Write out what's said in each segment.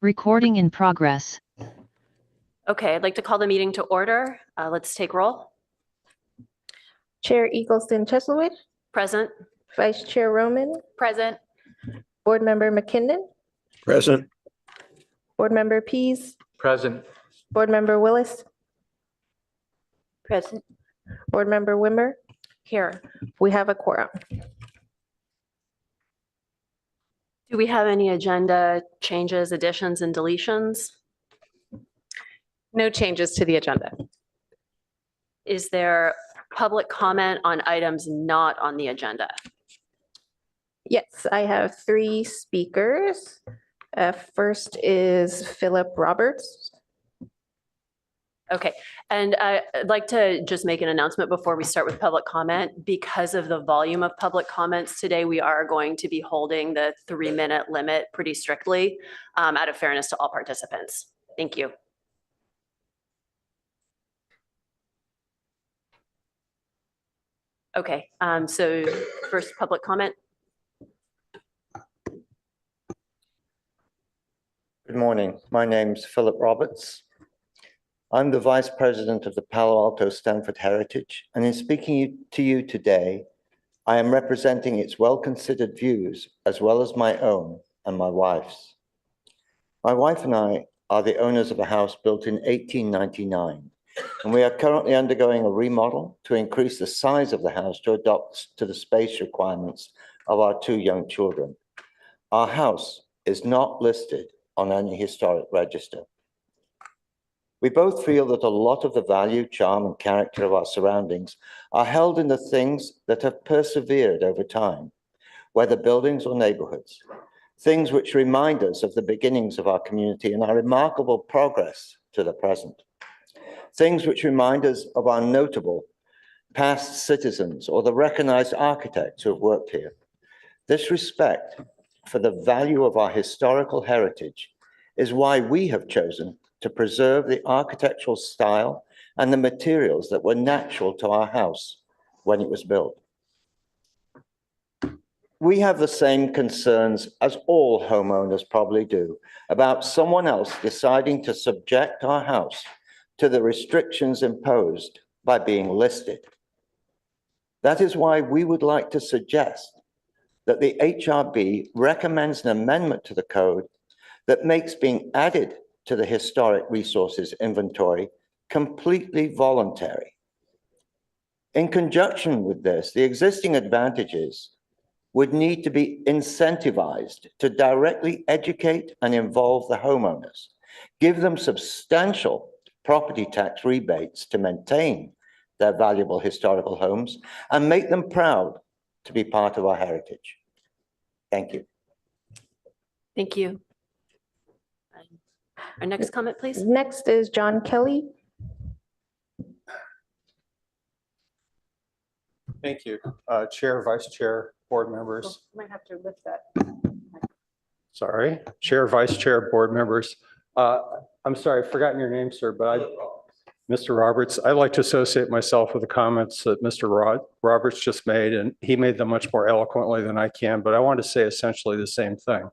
Recording in progress. Okay, I'd like to call the meeting to order. Let's take roll. Chair Eagleston Cheslowit, Present. Vice Chair Roman, Present. Board Member McKinnon, Present. Board Member Pease, Present. Board Member Willis, Present. Board Member Wimmer. Here. We have a quorum. Do we have any agenda changes, additions, and deletions? No changes to the agenda. Is there public comment on items not on the agenda? Yes, I have 3 speakers. First is Philip Roberts. Okay, and I'd like to just make an announcement before we start with public comment. Because of the volume of public comments today, we are going to be holding the 3-minute limit pretty strictly out of fairness to all participants. Thank you. Okay, so first public comment. Good morning. My name's Philip Roberts. I'm the Vice President of the Palo Alto Stanford Heritage, and in speaking to you today, I am representing its well-considered views as well as my own and my wife's. My wife and I are the owners of a house built in 1899, and we are currently undergoing a remodel to increase the size of the house to adapt to the space requirements of our 2 young children. Our house is not listed on any historic register. We both feel that a lot of the value, charm, and character of our surroundings are held in the things that have persevered over time, whether buildings or neighborhoods, things which remind us of the beginnings of our community and our remarkable progress to the present, things which remind us of our notable past citizens or the recognized architects who have worked here. This respect for the value of our historical heritage is why we have chosen to preserve the architectural style and the materials that were natural to our house when it was built. We have the same concerns as all homeowners probably do about someone else deciding to subject our house to the restrictions imposed by being listed. That is why we would like to suggest that the HRB recommends an amendment to the code that makes being added to the historic resources inventory completely voluntary. In conjunction with this, the existing advantages would need to be incentivized to directly educate and involve the homeowners, give them substantial property tax rebates to maintain their valuable historical homes, and make them proud to be part of our heritage. Thank you. Thank you. Our next comment, please. Next is John Kelly. Thank you. Chair, Vice Chair, board members. Might have to lift that. Sorry. Chair, Vice Chair, board members. I'm sorry, I've forgotten your name, sir, but Mr. Roberts, I'd like to associate myself with the comments that Mr. Roberts just made, and he made them much more eloquently than I can, but I want to say essentially the same thing.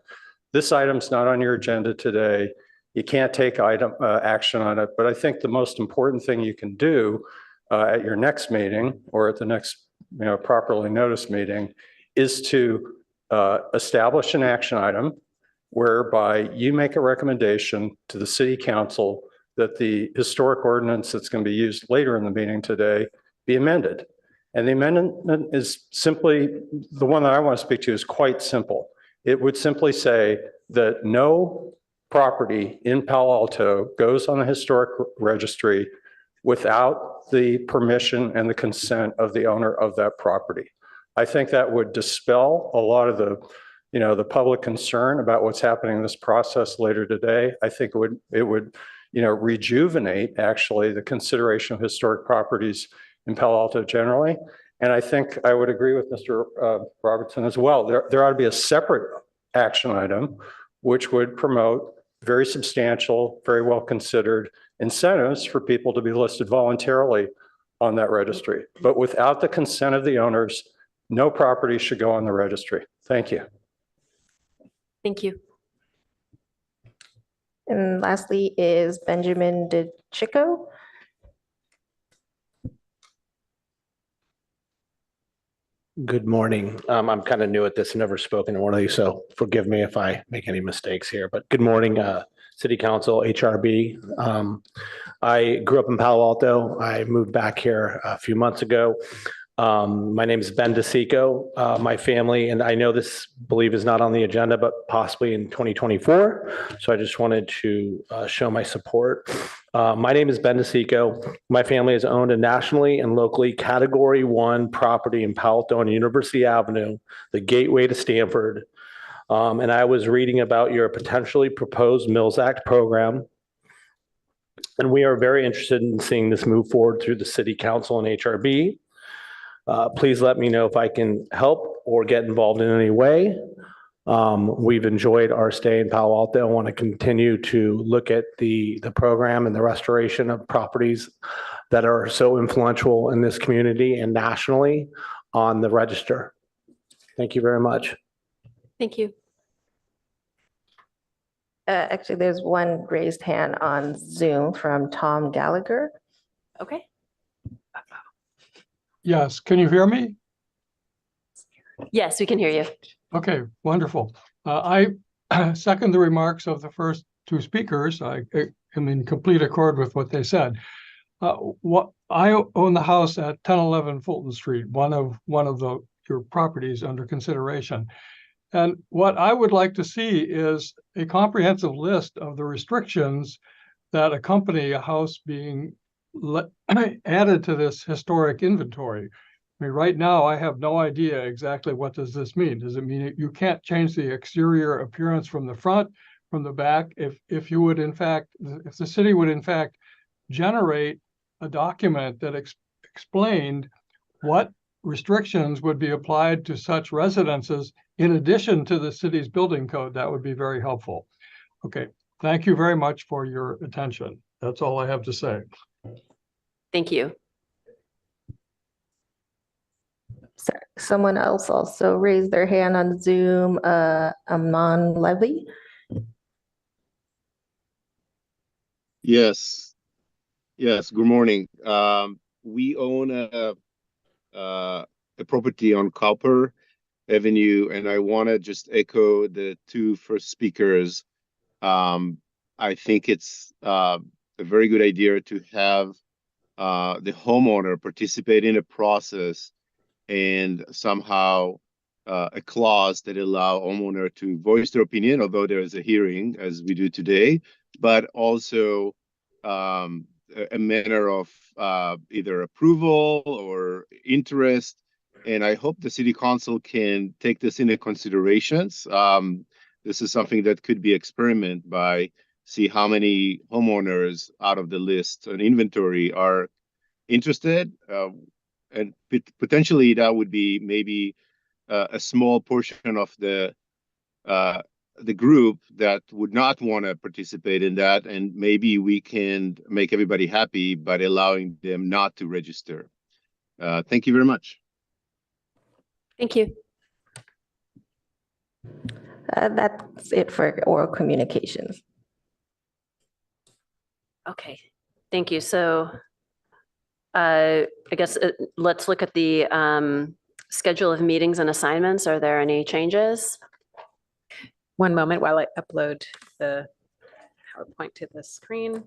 This item's not on your agenda today. You can't take action on it, but I think the most important thing you can do at your next meeting or at the next properly noticed meeting is to establish an action item whereby you make a recommendation to the city council that the historic ordinance that's going to be used later in the meeting today be amended. And the amendment is simply, the one that I want to speak to is quite simple. It would simply say that no property in Palo Alto goes on the historic registry without the permission and the consent of the owner of that property. I think that would dispel a lot of the public concern about what's happening in this process later today. I think it would rejuvenate actually the consideration of historic properties in Palo Alto generally. And I think I would agree with Mr. Robertson as well. There ought to be a separate action item which would promote very substantial, very well considered incentives for people to be listed voluntarily on that registry. But without the consent of the owners, no property should go on the registry. Thank you. Thank you. And lastly is Benjamin DeChico. Good morning. I'm kind of new at this, never spoken to one of these, so forgive me if I make any mistakes here. But good morning, City Council, HRB. I grew up in Palo Alto. I moved back here a few months ago. My name is Ben DeCicco. My family, and I know this, believe, is not on the agenda, but possibly in 2024. So I just wanted to show my support. My name is Ben DeCicco. My family has owned a nationally and locally Category 1 property in Palo Alto on University Avenue, the gateway to Stanford. And I was reading about your potentially proposed Mills Act program. And we are very interested in seeing this move forward through the City Council and HRB. Please let me know if I can help or get involved in any way. We've enjoyed our stay in Palo Alto. I want to continue to look at the program and the restoration of properties that are so influential in this community and nationally on the register. Thank you very much. Thank you. Actually, there's one raised hand on Zoom from Tom Gallagher. Okay. Yes, can you hear me? Yes, we can hear you. Okay, wonderful. I second the remarks of the first two speakers. I am in complete accord with what they said. What I own the house at 1011 Fulton Street, one of your properties under consideration. And what I would like to see is a comprehensive list of the restrictions that accompany a house being added to this historic inventory. I mean, right now, I have no idea exactly what does this mean. Does it mean you can't change the exterior appearance from the front, from the back? If you would, in fact, if the city would, in fact, generate a document that explained what restrictions would be applied to such residences in addition to the city's building code, that would be very helpful. Okay, thank you very much for your attention. That's all I have to say. Thank you. Sorry, someone else also raised their hand on Zoom, Amnon Levy. Yes. Yes. Good morning. We own a property on Copper Avenue, and I want to just echo the two first speakers. I think it's a very good idea to have the homeowner participate in a process and somehow a clause that allow homeowner to voice their opinion, although there is a hearing as we do today, but also a manner of either approval or interest. And I hope the city council can take this into considerations. This is something that could be experiment by see how many homeowners out of the list and inventory are interested. And potentially that would be maybe a small portion of the group that would not want to participate in that, and maybe we can make everybody happy by allowing them not to register. Thank you very much. Thank you. That's it for oral communications. Okay, thank you. So I guess let's look at the schedule of meetings and assignments. Are there any changes? One moment while I upload the PowerPoint to the screen.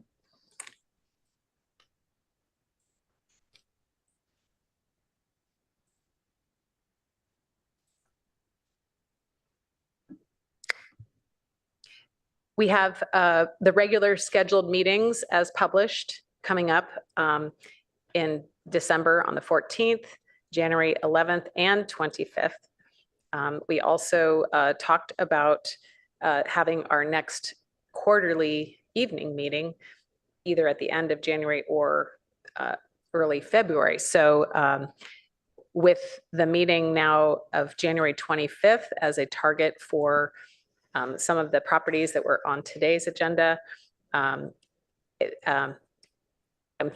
We have the regular scheduled meetings as published coming up in December on the 14th, January 11th, and 25th. We also talked about having our next quarterly evening meeting either at the end of January or early February. So with the meeting now of January 25th as a target for some of the properties that were on today's agenda, I'm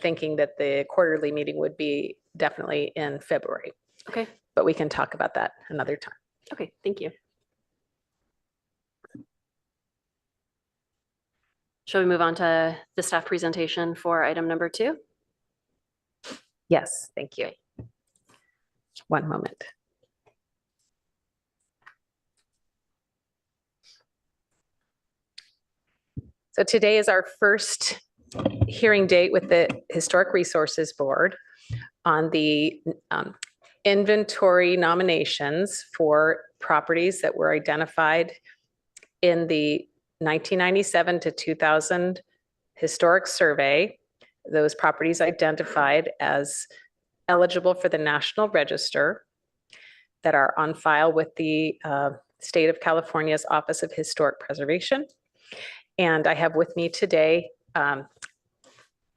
thinking that the quarterly meeting would be definitely in February. Okay. But we can talk about that another time. Okay, thank you. Shall we move on to the staff presentation for item number 2? Yes, thank you. One moment. So today is our first hearing date with the Historic Resources Board on the inventory nominations for properties that were identified in the 1997 to 2000 historic survey. Those properties identified as eligible for the National Register that are on file with the State of California's Office of Historic Preservation. And I have with me today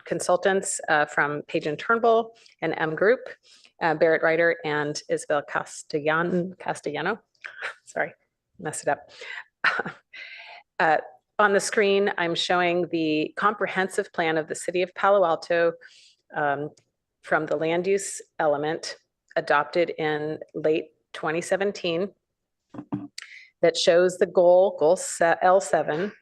consultants from Page and Turnbull and M Group, Barrett Ryder and Isabel Castellano. Sorry, messed it up. On the screen, I'm showing the comprehensive plan of the City of Palo Alto from the land use element adopted in late 2017 that shows the goal L7,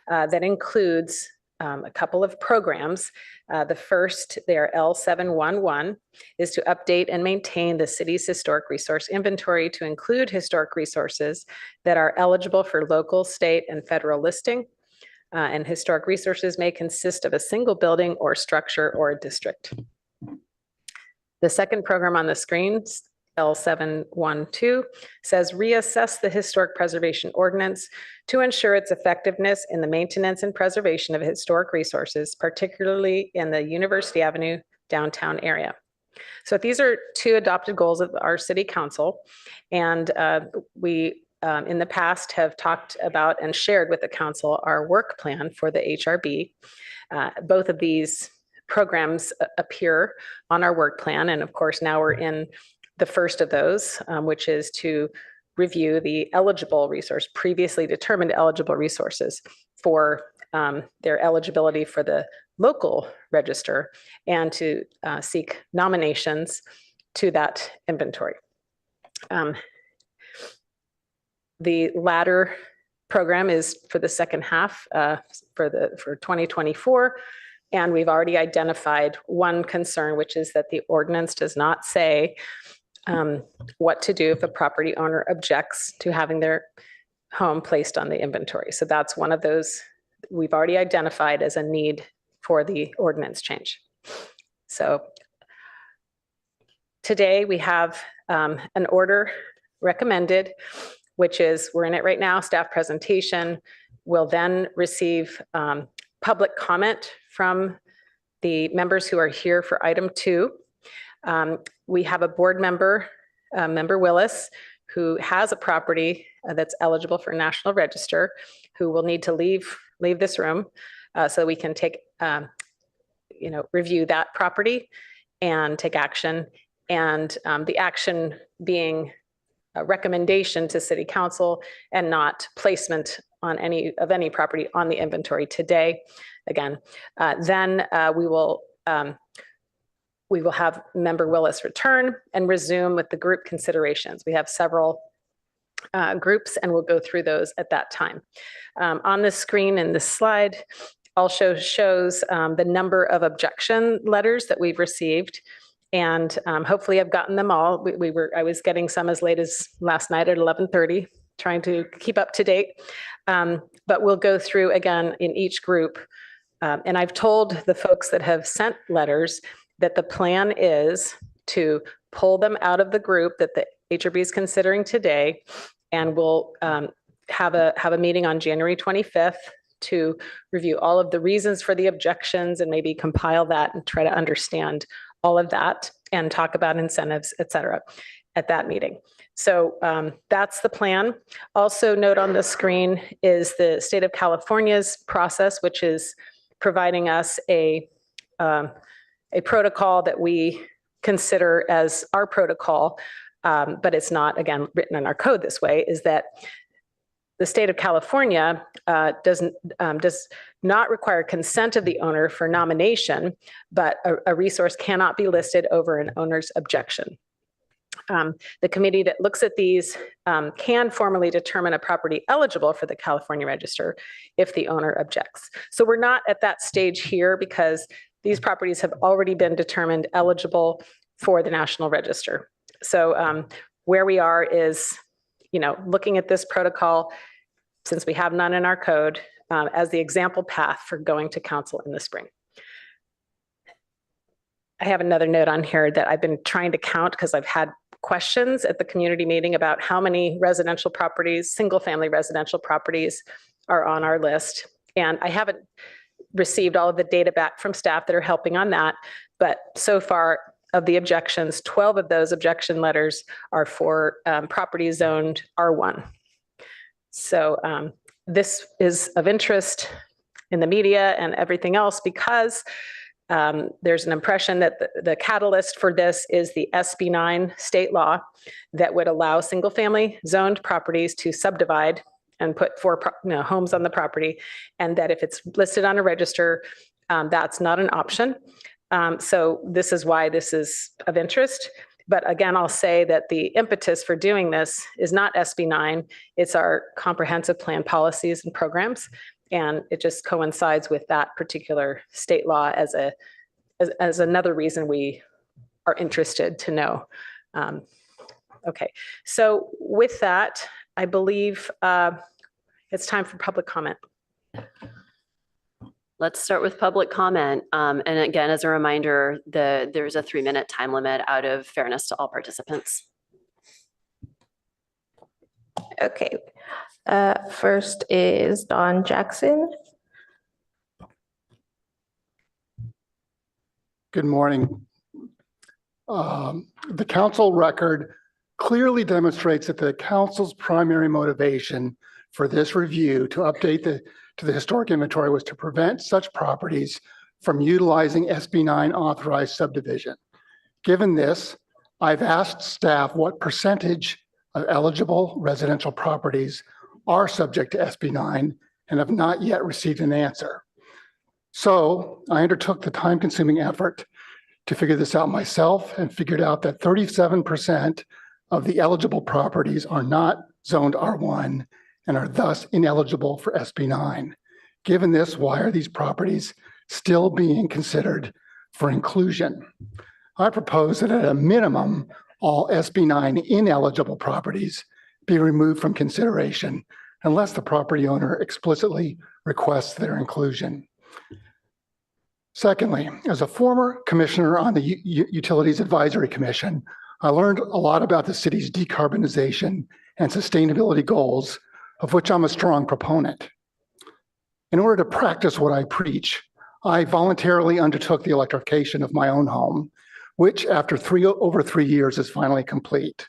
that includes a couple of programs. The first, their L711, is to update and maintain the city's historic resource inventory to include historic resources that are eligible for local, state, and federal listing. And historic resources may consist of a single building or structure or a district. The second program on the screen, L712, says reassess the historic preservation ordinance to ensure its effectiveness in the maintenance and preservation of historic resources, particularly in the University Avenue downtown area. So these are 2 adopted goals of our city council. And we, in the past, have talked about and shared with the council our work plan for the HRB. Both of these programs appear on our work plan. And of course, now we're in the first of those, which is to review the eligible resource, previously determined eligible resources for their eligibility for the local register and to seek nominations to that inventory. The latter program is for the second half for 2024. And we've already identified one concern, which is that the ordinance does not say what to do if a property owner objects to having their home placed on the inventory. So that's one of those we've already identified as a need for the ordinance change. So today we have an order recommended, which is, we're in it right now, staff presentation. We'll then receive public comment from the members who are here for item 2. We have a board member, Member Willis, who has a property that's eligible for National Register, who will need to leave this room so we can take, review that property and take action. And the action being a recommendation to City Council and not placement on any property on the inventory today. Again, then we will have Member Willis return and resume with the group considerations. We have several groups and we'll go through those at that time. On the screen in this slide also shows the number of objection letters that we've received. And hopefully I've gotten them all. I was getting some as late as last night at 11:30, trying to keep up to date. But we'll go through again in each group. And I've told the folks that have sent letters that the plan is to pull them out of the group that the HRB is considering today. And we'll have a meeting on January 25th to review all of the reasons for the objections and maybe compile that and try to understand all of that and talk about incentives, et cetera, at that meeting. So that's the plan. Also note on the screen is the State of California's process, which is providing us a protocol that we consider as our protocol, but it's not, again, written in our code this way, is that the State of California does not require consent of the owner for nomination, but a resource cannot be listed over an owner's objection. The committee that looks at these can formally determine a property eligible for the California Register if the owner objects. So we're not at that stage here because these properties have already been determined eligible for the National Register. So where we are is, looking at this protocol, since we have none in our code, as the example path for going to council in the spring. I have another note on here that I've been trying to count because I've had questions at the community meeting about how many residential properties, single-family residential properties are on our list. And I haven't received all of the data back from staff that are helping on that. But so far of the objections, 12 of those objection letters are for properties zoned R1. So this is of interest in the media and everything else because there's an impression that the catalyst for this is the SB 9 state law that would allow single family zoned properties to subdivide and put 4 homes on the property. And that if it's listed on a register, that's not an option. So this is why this is of interest. But again, I'll say that the impetus for doing this is not SB 9, it's our comprehensive plan policies and programs. And it just coincides with that particular state law as another reason we are interested to know. Okay, so with that, I believe it's time for public comment. Let's start with public comment. And again, as a reminder, there's a 3-minute time limit out of fairness to all participants. Okay. First is Don Jackson. Good morning. The council record clearly demonstrates that the council's primary motivation for this review to update to the historic inventory was to prevent such properties from utilizing SB 9 authorized subdivision. Given this, I've asked staff what percentage of eligible residential properties are subject to SB 9 and have not yet received an answer. So I undertook the time-consuming effort to figure this out myself and figured out that 37% of the eligible properties are not zoned R1 and are thus ineligible for SB 9. Given this, why are these properties still being considered for inclusion? I propose that at a minimum, all SB 9 ineligible properties be removed from consideration unless the property owner explicitly requests their inclusion. Secondly, as a former commissioner on the Utilities Advisory Commission, I learned a lot about the city's decarbonization and sustainability goals, of which I'm a strong proponent. In order to practice what I preach, I voluntarily undertook the electrification of my own home, which after over 3 years is finally complete.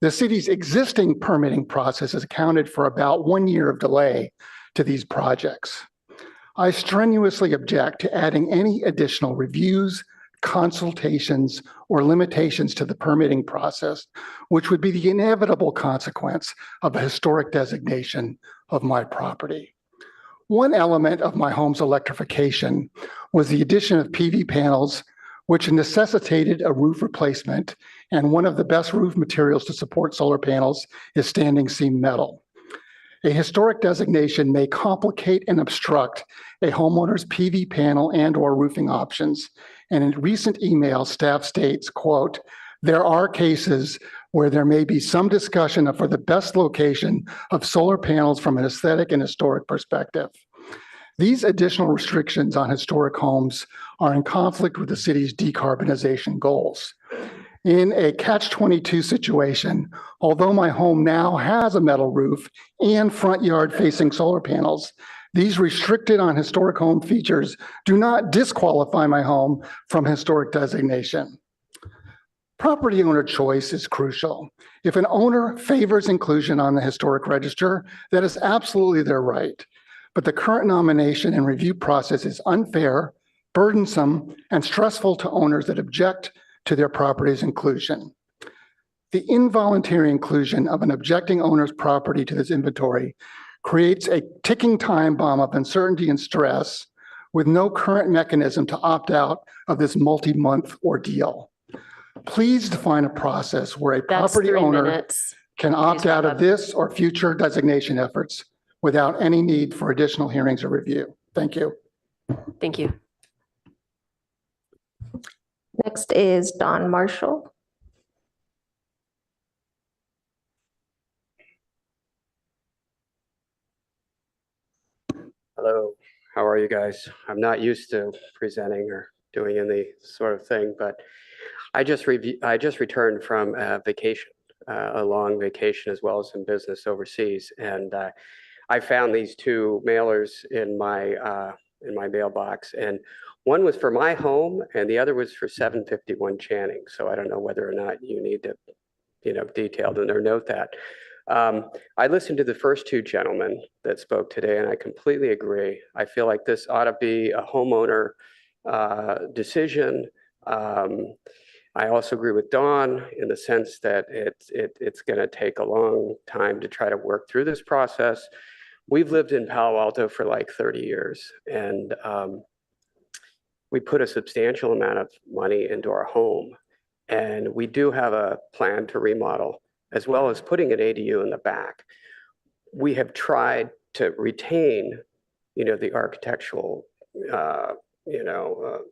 The city's existing permitting process has accounted for about 1 year of delay to these projects. I strenuously object to adding any additional reviews, consultations, or limitations to the permitting process, which would be the inevitable consequence of a historic designation of my property. One element of my home's electrification was the addition of PV panels, which necessitated a roof replacement, and one of the best roof materials to support solar panels is standing seam metal. A historic designation may complicate and obstruct a homeowner's PV panel and/or roofing options. And in recent emails, staff states, quote, "There are cases where there may be some discussion for the best location of solar panels from an aesthetic and historic perspective." These additional restrictions on historic homes are in conflict with the city's decarbonization goals. In a catch-22 situation, although my home now has a metal roof and front yard facing solar panels, these restricted on historic home features do not disqualify my home from historic designation. Property owner choice is crucial. If an owner favors inclusion on the historic register, that is absolutely their right. But the current nomination and review process is unfair, burdensome, and stressful to owners that object to their property's inclusion. The involuntary inclusion of an objecting owner's property to this inventory creates a ticking time bomb of uncertainty and stress with no current mechanism to opt out of this multi-month ordeal. Please define a process where a That's property 3 owner minutes. can opt Please wrap out of up. this or future designation efforts without any need for additional hearings or review. Thank you. Thank you. Next is Don Marshall. Hello, how are you guys? I'm not used to presenting or doing any sort of thing, but I just returned from vacation, a long vacation as well as some business overseas, and I found these two mailers in my mailbox, and one was for my home, and the other was for 751 Channing. So I don't know whether or not you need to, detailed in or note that. I listened to the first two gentlemen that spoke today, and I completely agree. I feel like this ought to be a homeowner decision. I also agree with Dawn in the sense that it's going to take a long time to try to work through this process. We've lived in Palo Alto for like 30 years, and we put a substantial amount of money into our home, and we do have a plan to remodel, as well as putting an ADU in the back. We have tried to retain, the architectural,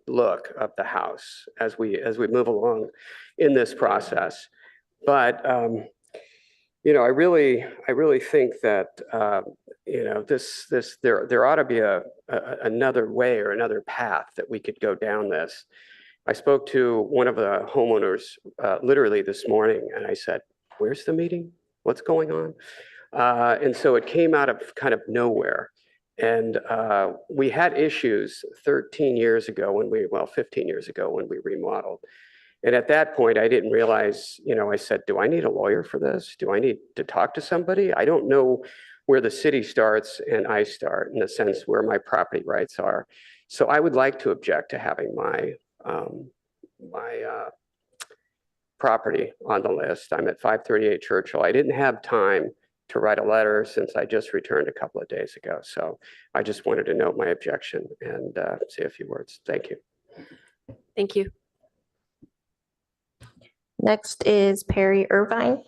look of the house as we move along in this process. But I really think that there ought to be another way or another path that we could go down this. I spoke to one of the homeowners literally this morning, and I said, "Where's the meeting? What's going on?" And so it came out of kind of nowhere. And we had issues 15 years ago when we remodeled. And at that point, I didn't realize, I said, do I need a lawyer for this? Do I need to talk to somebody? I don't know where the city starts and I start, in the sense where my property rights are. So I would like to object to having my property on the list. I'm at 538 Churchill. I didn't have time to write a letter since I just returned a couple of days ago. So I just wanted to note my objection and say a few words. Thank you. Thank you. Next is Perry Irvine.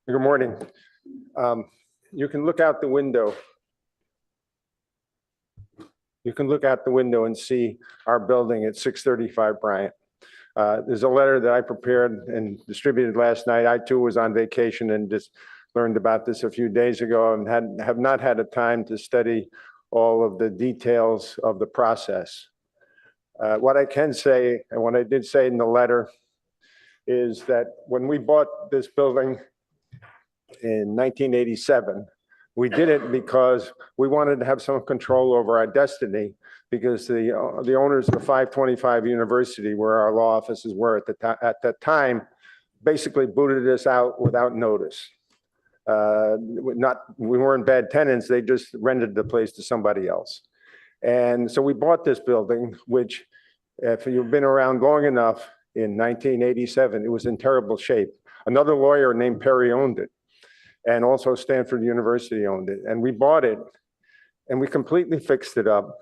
Good morning. You can look out the window. You can look out the window and see our building at 635 Bryant. There's a letter that I prepared and distributed last night. I too was on vacation and just learned about this a few days ago and have not had a time to study all of the details of the process. What I can say, and what I did say in the letter, is that when we bought this building in 1987, we did it because we wanted to have some control over our destiny, because the owners of 525 University, where our law offices were at that time, basically booted us out without notice. We weren't bad tenants, they just rented the place to somebody else. And so we bought this building, which, if you've been around long enough, in 1987, it was in terrible shape. Another lawyer named Perry owned it, and also Stanford University owned it. And we bought it, and we completely fixed it up.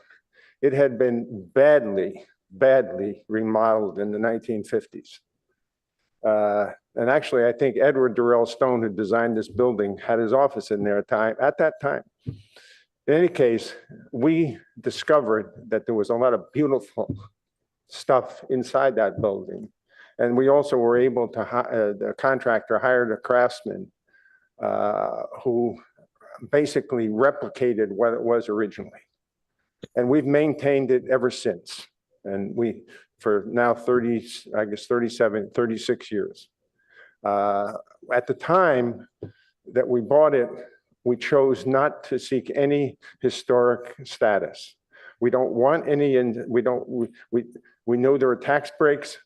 It had been badly, badly remodeled in the 1950s. And actually, I think Edward Durrell Stone, who designed this building, had his office in there at that time. In any case, we discovered that there was a lot of beautiful stuff inside that building. And we also were able to, the contractor hired a craftsman who basically replicated what it was originally. And we've maintained it ever since. And for now 36 years. At the time that we bought it, we chose not to seek any historic status. We don't want any, and we know there are tax breaks.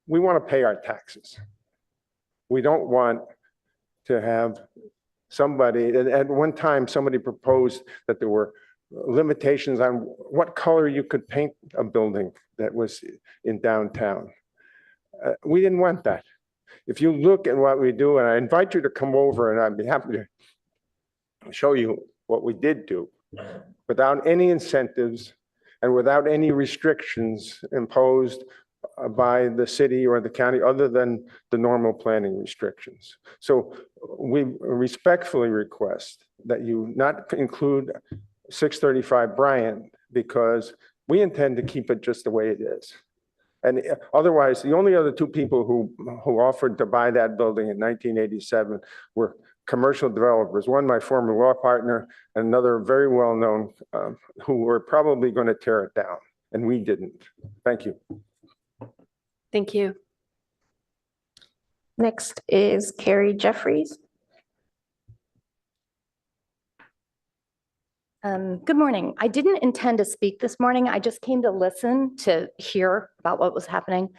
We want to pay our taxes. We don't want to have somebody, at one time, somebody proposed that there were limitations on what color you could paint a building that was in downtown. We didn't want that. If you look at what we do, and I invite you to come over, and I'd be happy to show you what we did do. without any incentives and without any restrictions imposed by the city or the county other than the normal planning restrictions. So we respectfully request that you not include 635 Bryant because we intend to keep it just the way it is. And otherwise, the only other two people who offered to buy that building in 1987 were commercial developers. One, my former law partner, and another very well-known who were probably going to tear it down, and we didn't. Thank you. Thank you. Next is Carrie Jeffries. Good morning. I didn't intend to speak this morning. I just came to listen to hear about what was happening.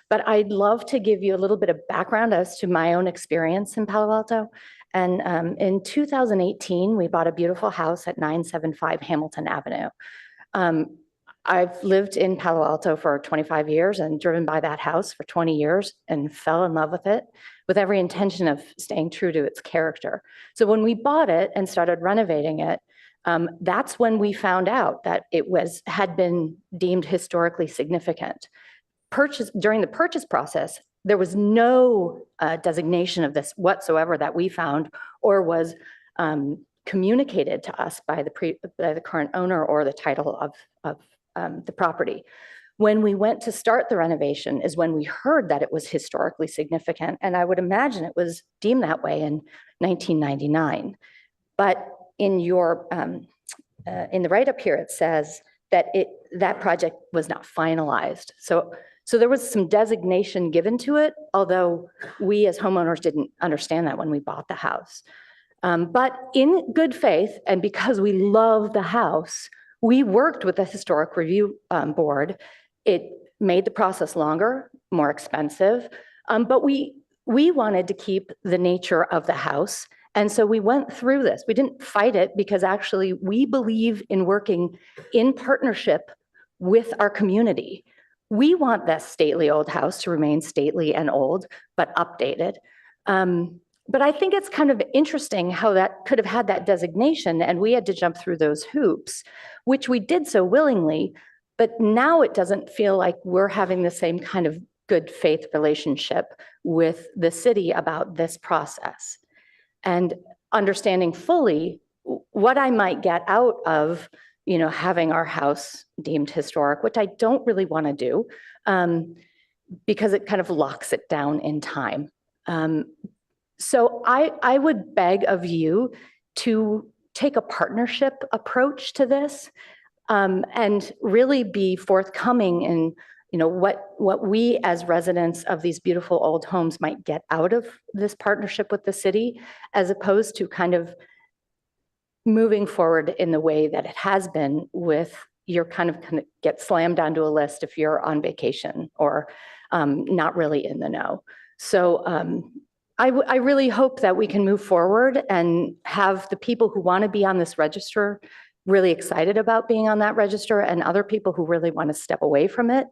But I'd love to give you a little bit of background as to my own experience in Palo Alto. And in 2018, we bought a beautiful house at 975 Hamilton Avenue. I've lived in Palo Alto for 25 years and driven by that house for 20 years and fell in love with it with every intention of staying true to its character. So when we bought it and started renovating it, that's when we found out that it had been deemed historically significant. During the purchase process, there was no designation of this whatsoever that we found or was communicated to us by the current owner or the title of the property. When we went to start the renovation is when we heard that it was historically significant, and I would imagine it was deemed that way in 1999. But in your in the write-up here, it says that that project was not finalized. So there was some designation given to it, although we as homeowners didn't understand that when we bought the house. But in good faith, and because we love the house, we worked with the Historic Review Board. It made the process longer, more expensive, but we wanted to keep the nature of the house. And so we went through this. We didn't fight it because actually we believe in working in partnership with our community. We want that stately old house to remain stately and old, but updated. But I think it's kind of interesting how that could have had that designation and we had to jump through those hoops, which we did so willingly, but now it doesn't feel like we're having the same kind of good faith relationship with the city about this process. And understanding fully what I might get out of, having our house deemed historic, which I don't really want to do, because it kind of locks it down in time. So I would beg of you to take a partnership approach to this, and really be forthcoming in what we as residents of these beautiful old homes might get out of this partnership with the city, as opposed to kind of moving forward in the way that it has been with you're kind of get slammed onto a list if you're on vacation or not really in the know. So I really hope that we can move forward and have the people who want to be on this register really excited about being on that register, and other people who really want to step away from it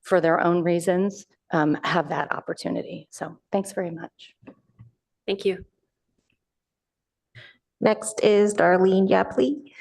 for their own reasons have that opportunity. So thanks very much. Thank you. Next is Darlene Yapley.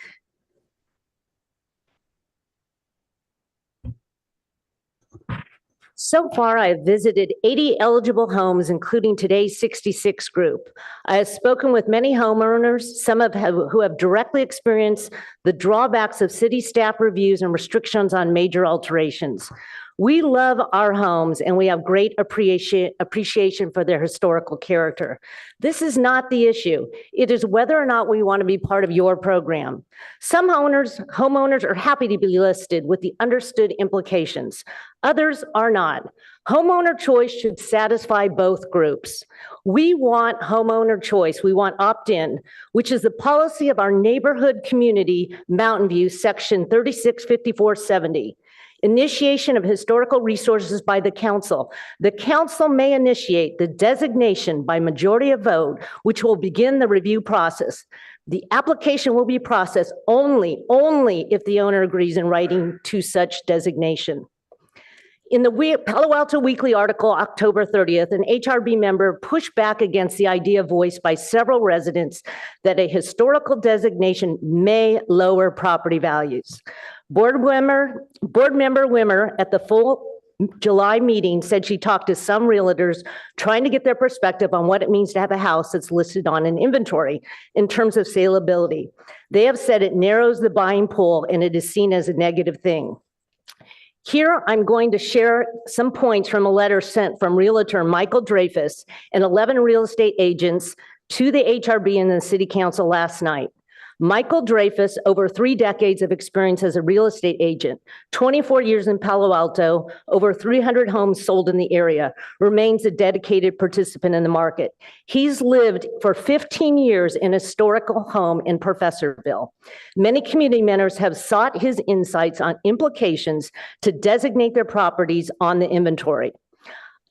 So far, I have visited 80 eligible homes, including today's 66 group. I have spoken with many homeowners, some who have directly experienced the drawbacks of city staff reviews and restrictions on major alterations. We love our homes and we have great appreciation for their historical character. This is not the issue. It is whether or not we want to be part of your program. Some homeowners are happy to be listed with the understood implications. Others are not. Homeowner choice should satisfy both groups. We want homeowner choice. We want opt-in, which is the policy of our neighborhood community, Mountain View, section 365470. Initiation of historical resources by the council. The council may initiate the designation by majority of vote, which will begin the review process. The application will be processed only if the owner agrees in writing to such designation. In the Palo Alto Weekly article, October 30th, an HRB member pushed back against the idea voiced by several residents that a historical designation may lower property values. Board member Wimmer at the full July meeting said she talked to some realtors trying to get their perspective on what it means to have a house that's listed on an inventory in terms of saleability. They have said it narrows the buying pool and it is seen as a negative thing. Here, I'm going to share some points from a letter sent from Realtor Michael Dreyfus and 11 real estate agents to the HRB and the City Council last night. Michael Dreyfus, over 3 decades of experience as a real estate agent, 24 years in Palo Alto, over 300 homes sold in the area, remains a dedicated participant in the market. He's lived for 15 years in a historical home in Professorville. Many community members have sought his insights on implications to designate their properties on the inventory.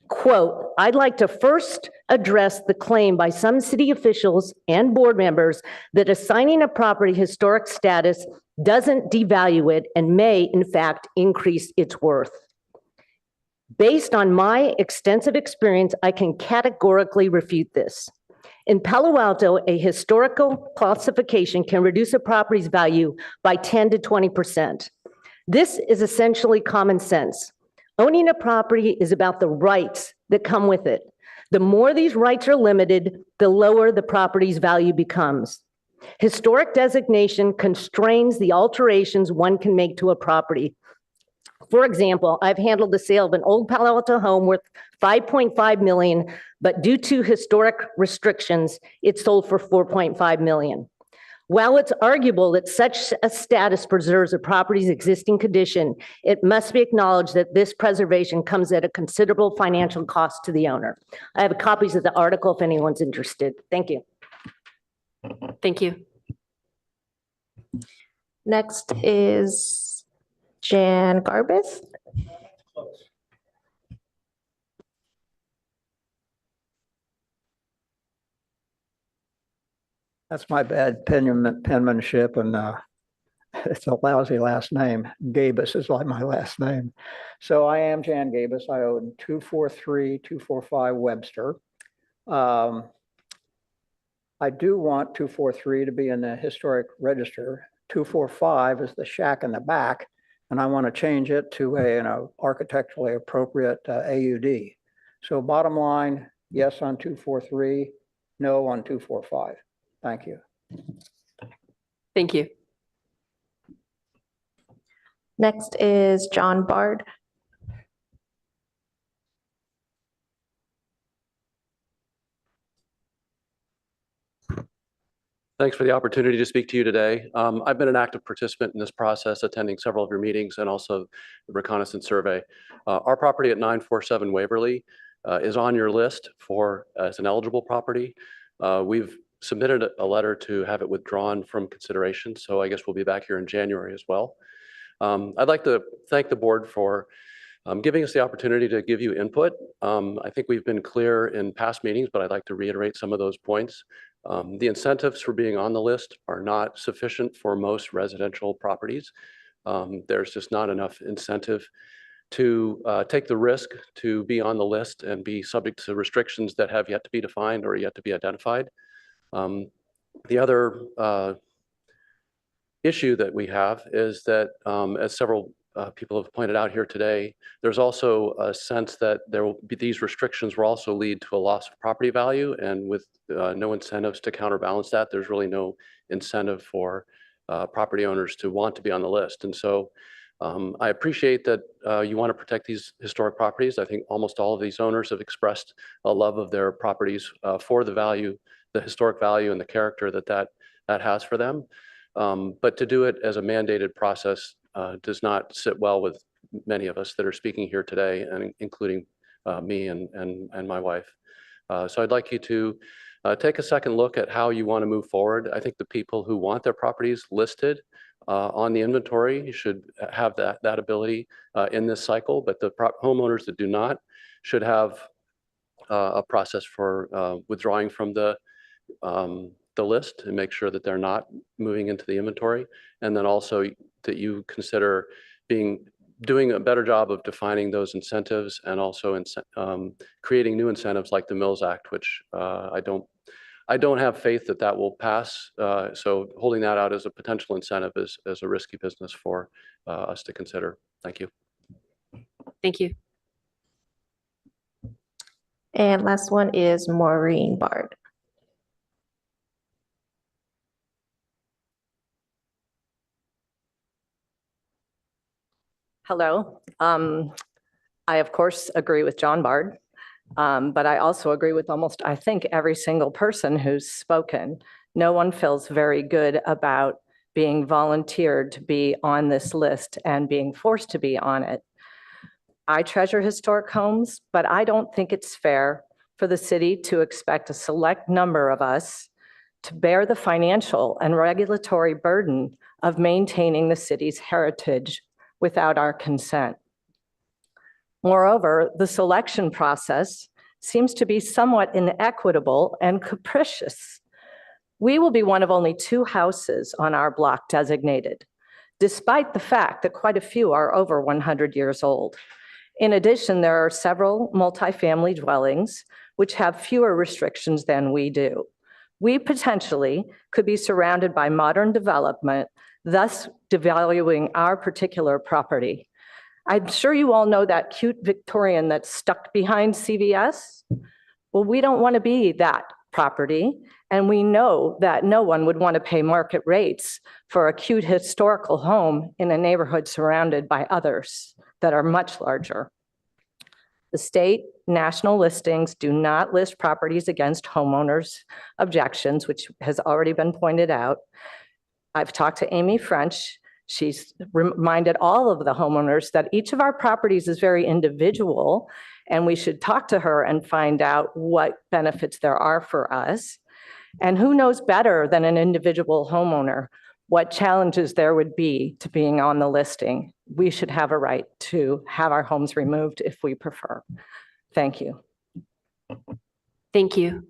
Quote, I'd like to first address the claim by some city officials and board members that assigning a property historic status doesn't devalue it and may, in fact, increase its worth. Based on my extensive experience, I can categorically refute this. In Palo Alto, a historical classification can reduce a property's value by 10 to 20%. This is essentially common sense. Owning a property is about the rights that come with it. The more these rights are limited, the lower the property's value becomes. Historic designation constrains the alterations one can make to a property. For example, I've handled the sale of an old Palo Alto home worth $5.5 million, but due to historic restrictions, it sold for $4.5 million. While it's arguable that such a status preserves a property's existing condition, it must be acknowledged that this preservation comes at a considerable financial cost to the owner. I have copies of the article if anyone's interested. Thank you. Thank you. Next is Jan Garbus. That's my bad penmanship, and it's a lousy last name. Gabus is like my last name. So I am Jan Gabus. I own 243-245 Webster. I do want 243 to be in the historic register. 245 is the shack in the back, and I want to change it to an architecturally appropriate AUD. So bottom line, yes on 243, no on 245. Thank you. Thank you. Next is John Bard. Thanks for the opportunity to speak to you today. I've been an active participant in this process, attending several of your meetings and also the reconnaissance survey. Our property at 947 Waverly is on your list as an eligible property. We've submitted a letter to have it withdrawn from consideration, so I guess we'll be back here in January as well. I'd like to thank the board for giving us the opportunity to give you input. I think we've been clear in past meetings, but I'd like to reiterate some of those points. The incentives for being on the list are not sufficient for most residential properties. There's just not enough incentive to take the risk to be on the list and be subject to restrictions that have yet to be defined or yet to be identified. The other issue that we have is that, as several people have pointed out here today, there's also a sense that these restrictions will also lead to a loss of property value, and with no incentives to counterbalance that, there's really no incentive for property owners to want to be on the list. And so I appreciate that you want to protect these historic properties. I think almost all of these owners have expressed a love of their properties for the value, the historic value and the character that has for them. But to do it as a mandated process does not sit well with many of us that are speaking here today, and including me and my wife. So I'd like you to take a second look at how you want to move forward. I think the people who want their properties listed on the inventory should have that ability in this cycle, but the homeowners that do not should have a process for withdrawing from the list and make sure that they're not moving into the inventory. And then also that you consider being doing a better job of defining those incentives and also creating new incentives like the Mills Act, which I don't have faith that that will pass. So holding that out as a potential incentive is a risky business for us to consider. Thank you. Thank you. And last one is Maureen Bard. Hello. I, of course, agree with John Bard, but I also agree with almost, I think, every single person who's spoken. No one feels very good about being volunteered to be on this list and being forced to be on it. I treasure historic homes, but I don't think it's fair for the city to expect a select number of us to bear the financial and regulatory burden of maintaining the city's heritage without our consent. Moreover, the selection process seems to be somewhat inequitable and capricious. We will be one of only 2 houses on our block designated, despite the fact that quite a few are over 100 years old. In addition, there are several multifamily dwellings which have fewer restrictions than we do. We potentially could be surrounded by modern development, thus devaluing our particular property. I'm sure you all know that cute Victorian that's stuck behind CVS. Well, we don't want to be that property, and we know that no one would want to pay market rates for a cute historical home in a neighborhood surrounded by others that are much larger. The state national listings do not list properties against homeowners' objections, which has already been pointed out. I've talked to Amy French. She's reminded all of the homeowners that each of our properties is very individual, and we should talk to her and find out what benefits there are for us. And who knows better than an individual homeowner what challenges there would be to being on the listing. We should have a right to have our homes removed if we prefer. Thank you. Thank you.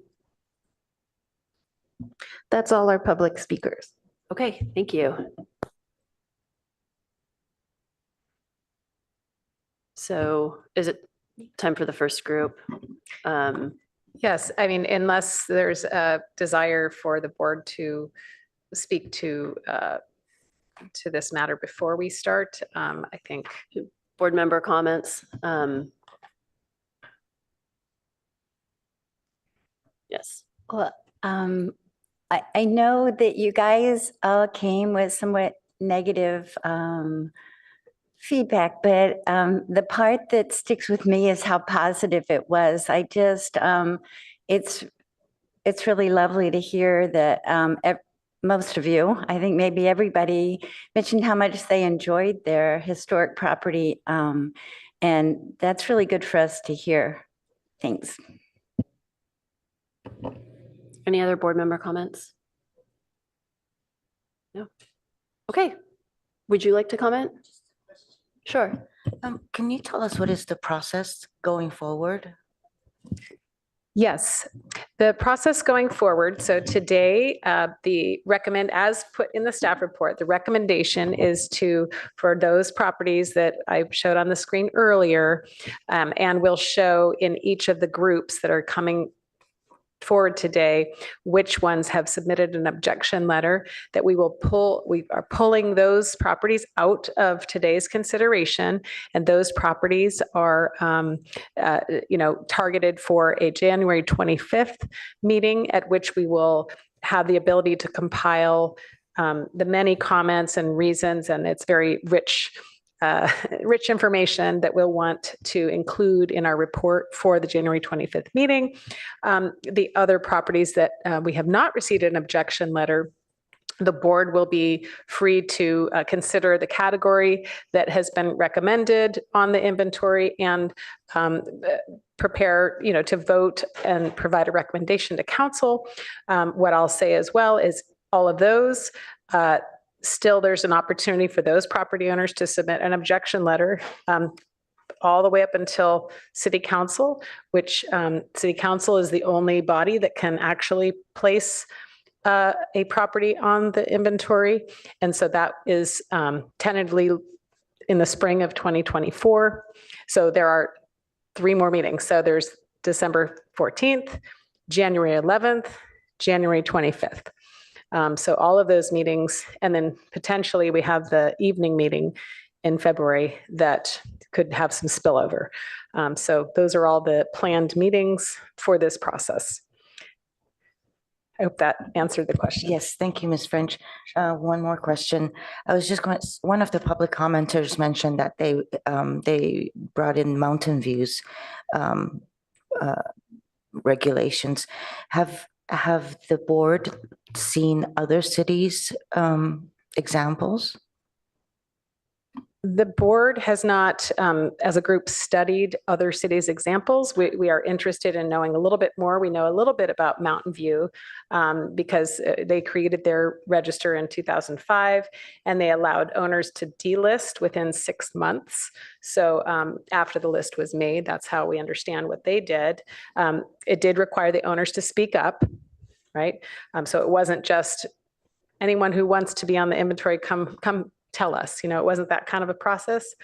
That's all our public speakers. Okay, thank you. So is it time for the first group? Yes, I mean, unless there's a desire for the board to speak to this matter before we start, I think. Board member comments. Yes. Well, I know that you guys all came with somewhat negative feedback, but the part that sticks with me is how positive it was. I just, it's really lovely to hear that most of you, I think maybe everybody, mentioned how much they enjoyed their historic property. And that's really good for us to hear. Thanks. Any other board member comments? No. Okay. Would you like to comment? Sure. Can you tell us what is the process going forward? Yes, the process going forward. So today, as put in the staff report, the recommendation is for those properties that I showed on the screen earlier, and will show in each of the groups that are coming forward today, which ones have submitted an objection letter, that we are pulling those properties out of today's consideration. And those properties are, targeted for a January 25th meeting, at which we will have the ability to compile the many comments and reasons, and it's very rich information that we'll want to include in our report for the January 25th meeting. The other properties that we have not received an objection letter, the board will be free to consider the category that has been recommended on the inventory and prepare, to vote and provide a recommendation to council. What I'll say as well is all of those, still, there's an opportunity for those property owners to submit an objection letter all the way up until City Council, which City Council is the only body that can actually place a property on the inventory. And so that is tentatively in the spring of 2024. So there are 3 more meetings. So there's December 14th, January 11th, January 25th. So all of those meetings, and then potentially we have the evening meeting in February that could have some spillover. So those are all the planned meetings for this process. I hope that answered the question. Yes, thank you, Ms. French. One more question. I was just going, one of the public commenters mentioned that they brought in Mountain View's regulations. Have the board seen other cities' examples? The board has not, as a group, studied other cities' examples. We are interested in knowing a little bit more. We know a little bit about Mountain View because they created their register in 2005, and they allowed owners to delist within 6 months. So after the list was made, that's how we understand what they did. It did require the owners to speak up, right? So it wasn't just anyone who wants to be on the inventory, come tell us, it wasn't that kind of a process.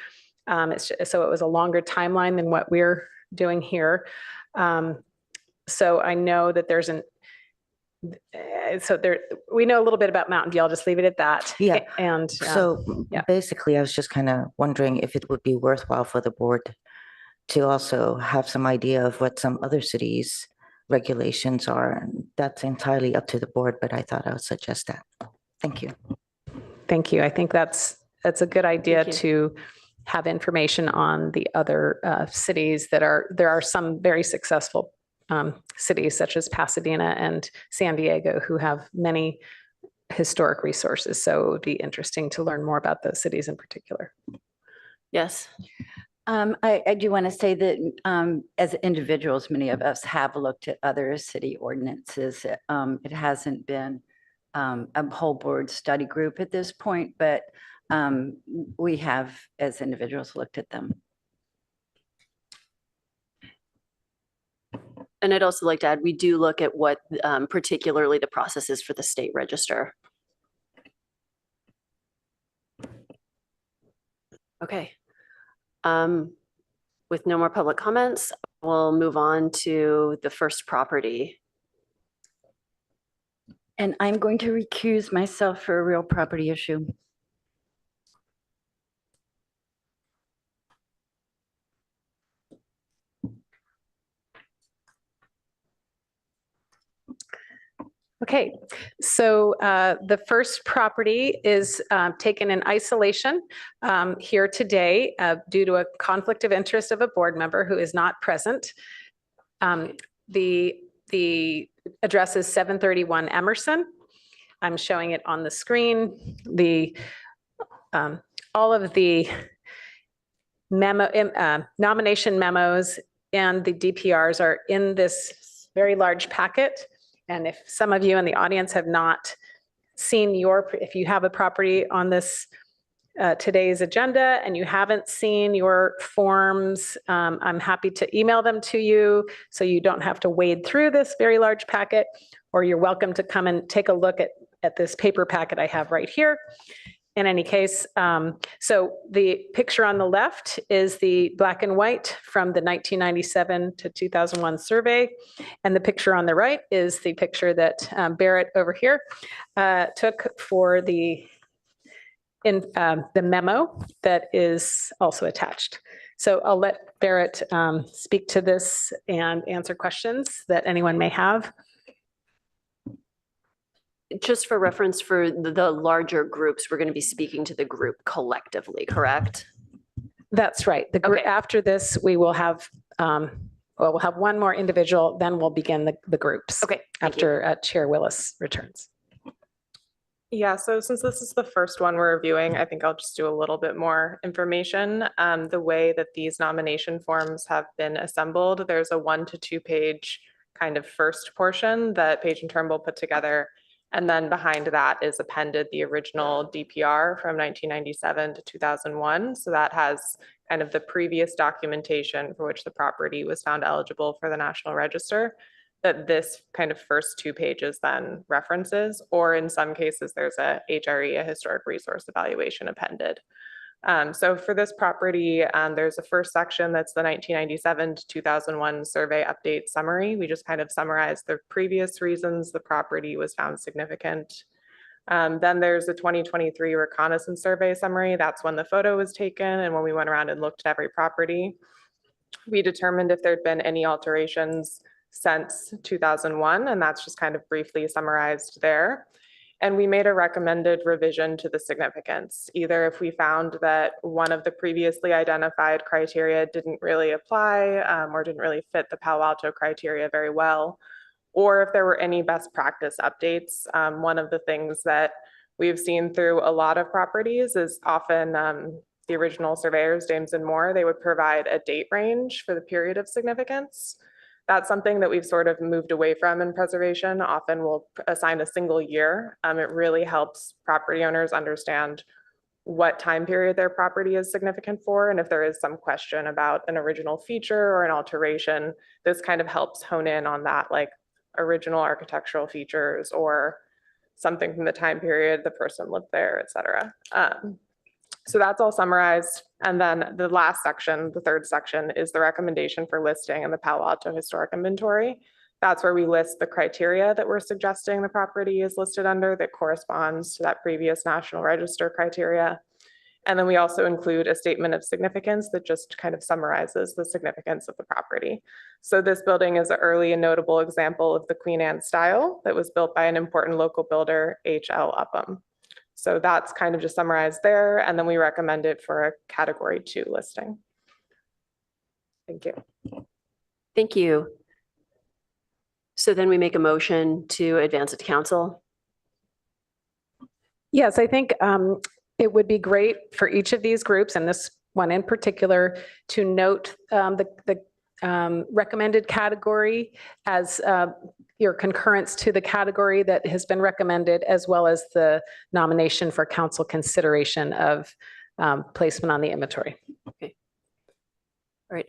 So it was a longer timeline than what we're doing here. So I know that there's we know a little bit about Mountain View. I'll just leave it at that. Yeah. And yeah. Basically, I was just kind of wondering if it would be worthwhile for the board to also have some idea of what some other cities' regulations are. And that's entirely up to the board, but I thought I would suggest that. Thank you. Thank you. I think that's a good idea to have information on the other cities there are some very successful cities such as Pasadena and San Diego who have many historic resources. So it would be interesting to learn more about those cities in particular. Yes. I do want to say that as individuals, many of us have looked at other city ordinances. It hasn't been a whole board study group at this point, but we have, as individuals, looked at them. And I'd also like to add, we do look at what particularly the process is for the state register. Okay. With no more public comments, we'll move on to the first property. And I'm going to recuse myself for a real property issue. Okay, so the first property is taken in isolation here today due to a conflict of interest of a board member who is not present. The address is 731 Emerson. I'm showing it on the screen. All of the nomination memos and the DPRs are in this very large packet. And if some of you in the audience have not seen if you have a property on this today's agenda and you haven't seen your forms, I'm happy to email them to you so you don't have to wade through this very large packet, or you're welcome to come and take a look at this paper packet I have right here. In any case, so the picture on the left is the black and white from the 1997 to 2001 survey. And the picture on the right is the picture that Barrett over here took for the memo that is also attached. So I'll let Barrett speak to this and answer questions that anyone may have. Just for reference for the larger groups, we're going to be speaking to the group collectively, correct? That's right. The group after this, we will have we'll have one more individual, then we'll begin the groups. Okay. After Chair Willis returns. Yeah, so since this is the first one we're reviewing, I think I'll just do a little bit more information. The way that these nomination forms have been assembled, there's a 1 to 2 page kind of first portion that Page and Turnbull put together. And then behind that is appended the original DPR from 1997 to 2001. So that has kind of the previous documentation for which the property was found eligible for the National Register, that this kind of first 2 pages then references, or in some cases there's a HRE, a historic resource evaluation appended. So for this property, there's a first section that's the 1997 to 2001 survey update summary. We just kind of summarized the previous reasons the property was found significant. Then there's the 2023 reconnaissance survey summary. That's when the photo was taken and when we went around and looked at every property. We determined if there'd been any alterations since 2001, and that's just kind of briefly summarized there. And we made a recommended revision to the significance, either if we found that one of the previously identified criteria didn't really apply or didn't really fit the Palo Alto criteria very well, or if there were any best practice updates. One of the things that we've seen through a lot of properties is often the original surveyors, Dames and Moore, they would provide a date range for the period of significance. That's something that we've sort of moved away from in preservation. Often we'll assign a single year. It really helps property owners understand what time period their property is significant for. And if there is some question about an original feature or an alteration, this kind of helps hone in on that, like original architectural features or something from the time period the person lived there, et cetera. So that's all summarized. And then the last section, the third section, is the recommendation for listing in the Palo Alto Historic Inventory. That's where we list the criteria that we're suggesting the property is listed under that corresponds to that previous National Register criteria. And then we also include a statement of significance that just kind of summarizes the significance of the property. So this building is an early and notable example of the Queen Anne style that was built by an important local builder, H.L. Upham. So that's kind of just summarized there. And then we recommend it for a category 2 listing. Thank you. Thank you. So then we make a motion to advance it to council. Yes, I think it would be great for each of these groups, and this one in particular, to note the recommended category as your concurrence to the category that has been recommended, as well as the nomination for council consideration of placement on the inventory. Okay. All right.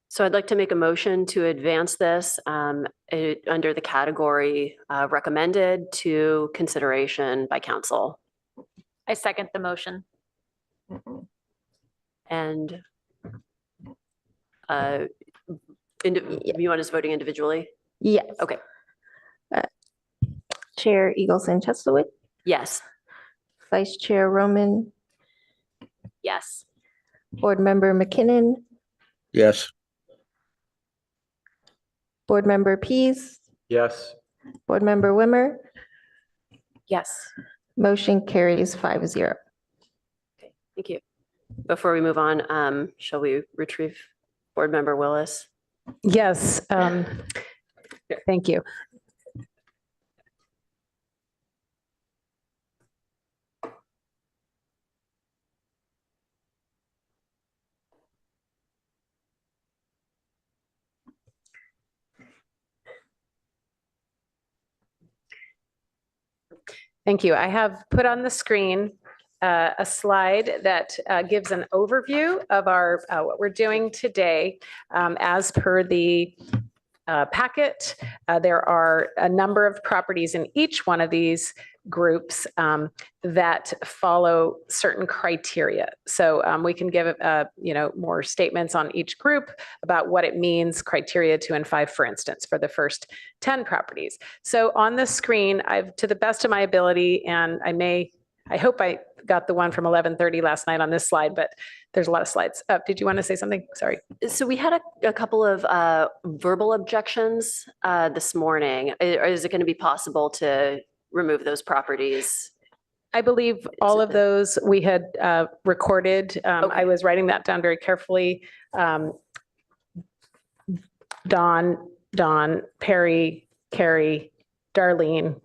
So I'd like to make a motion to advance this under the category recommended to consideration by council. I second the motion. And you want us voting individually? Yes. Okay. Chair Eagleson Chesterwood, Yes. Vice Chair Roman, Yes. Board Member McKinnon, Yes. Board Member Pease, Yes. Board Member Wimmer. Yes. Motion carries 5-0. Okay, thank you. Before we move on, shall we retrieve Board Member Willis? Yes. Thank you. Thank you. I have put on the screen a slide that gives an overview of our what we're doing today. As per the packet, there are a number of properties in each one of these groups that follow certain criteria. So we can give more statements on each group about what it means, criteria 2 and 5, for instance, for the first 10 properties. So on the screen, I've, to the best of my ability, and I hope I got the one from 11:30 last night on this slide, but there's a lot of slides. Did you want to say something? Sorry. So we had a couple of verbal objections this morning. Is it going to be possible to remove those properties? I believe all of those we had recorded. I was writing that down very carefully. Dawn, Perry, Carrie, Darlene,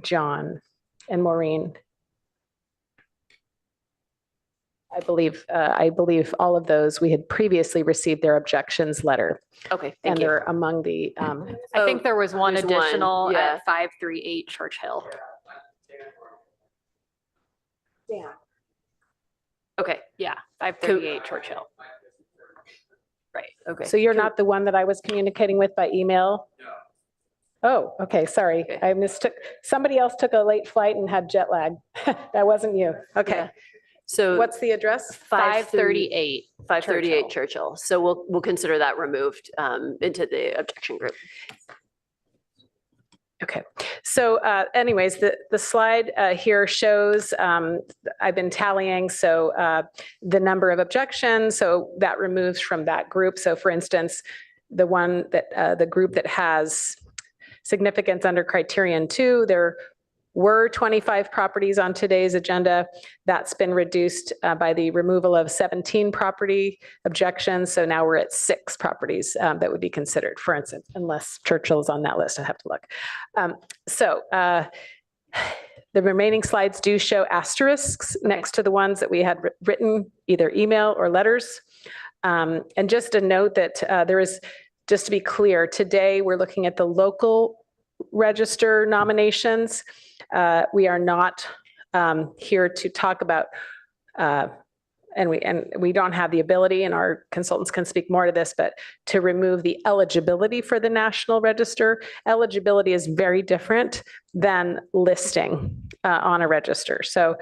John, and Maureen. I believe all of those, we had previously received their objections letter. Okay, and they're among the. I think there was one additional at 538 Church Hill. Yeah. Okay. Yeah, 538 Church Hill. Right. Okay. So you're not the one that I was communicating with by email? Oh, okay, sorry. Okay. I mistook, somebody else took a late flight and had jet lag. That wasn't you. Okay. Yeah. So What's the address? 538. 538 Churchill. Churchill. So we'll consider that removed into the objection group. Okay, so anyways, the slide here shows, I've been tallying, so the number of objections, so that removes from that group. So for instance, the one that, the group that has significance under criterion 2, there were 25 properties on today's agenda. That's been reduced by the removal of 17 property objections. So now we're at 6 properties that would be considered, for instance, unless Churchill is on that list, I have to look. The remaining slides do show asterisks next to the ones that we had written, either email or letters. And just a note that there is, just to be clear, today we're looking at the local register nominations. We are not here to talk about, and we don't have the ability, and our consultants can speak more to this, but to remove the eligibility for the National Register. Eligibility is very different than listing on a register. So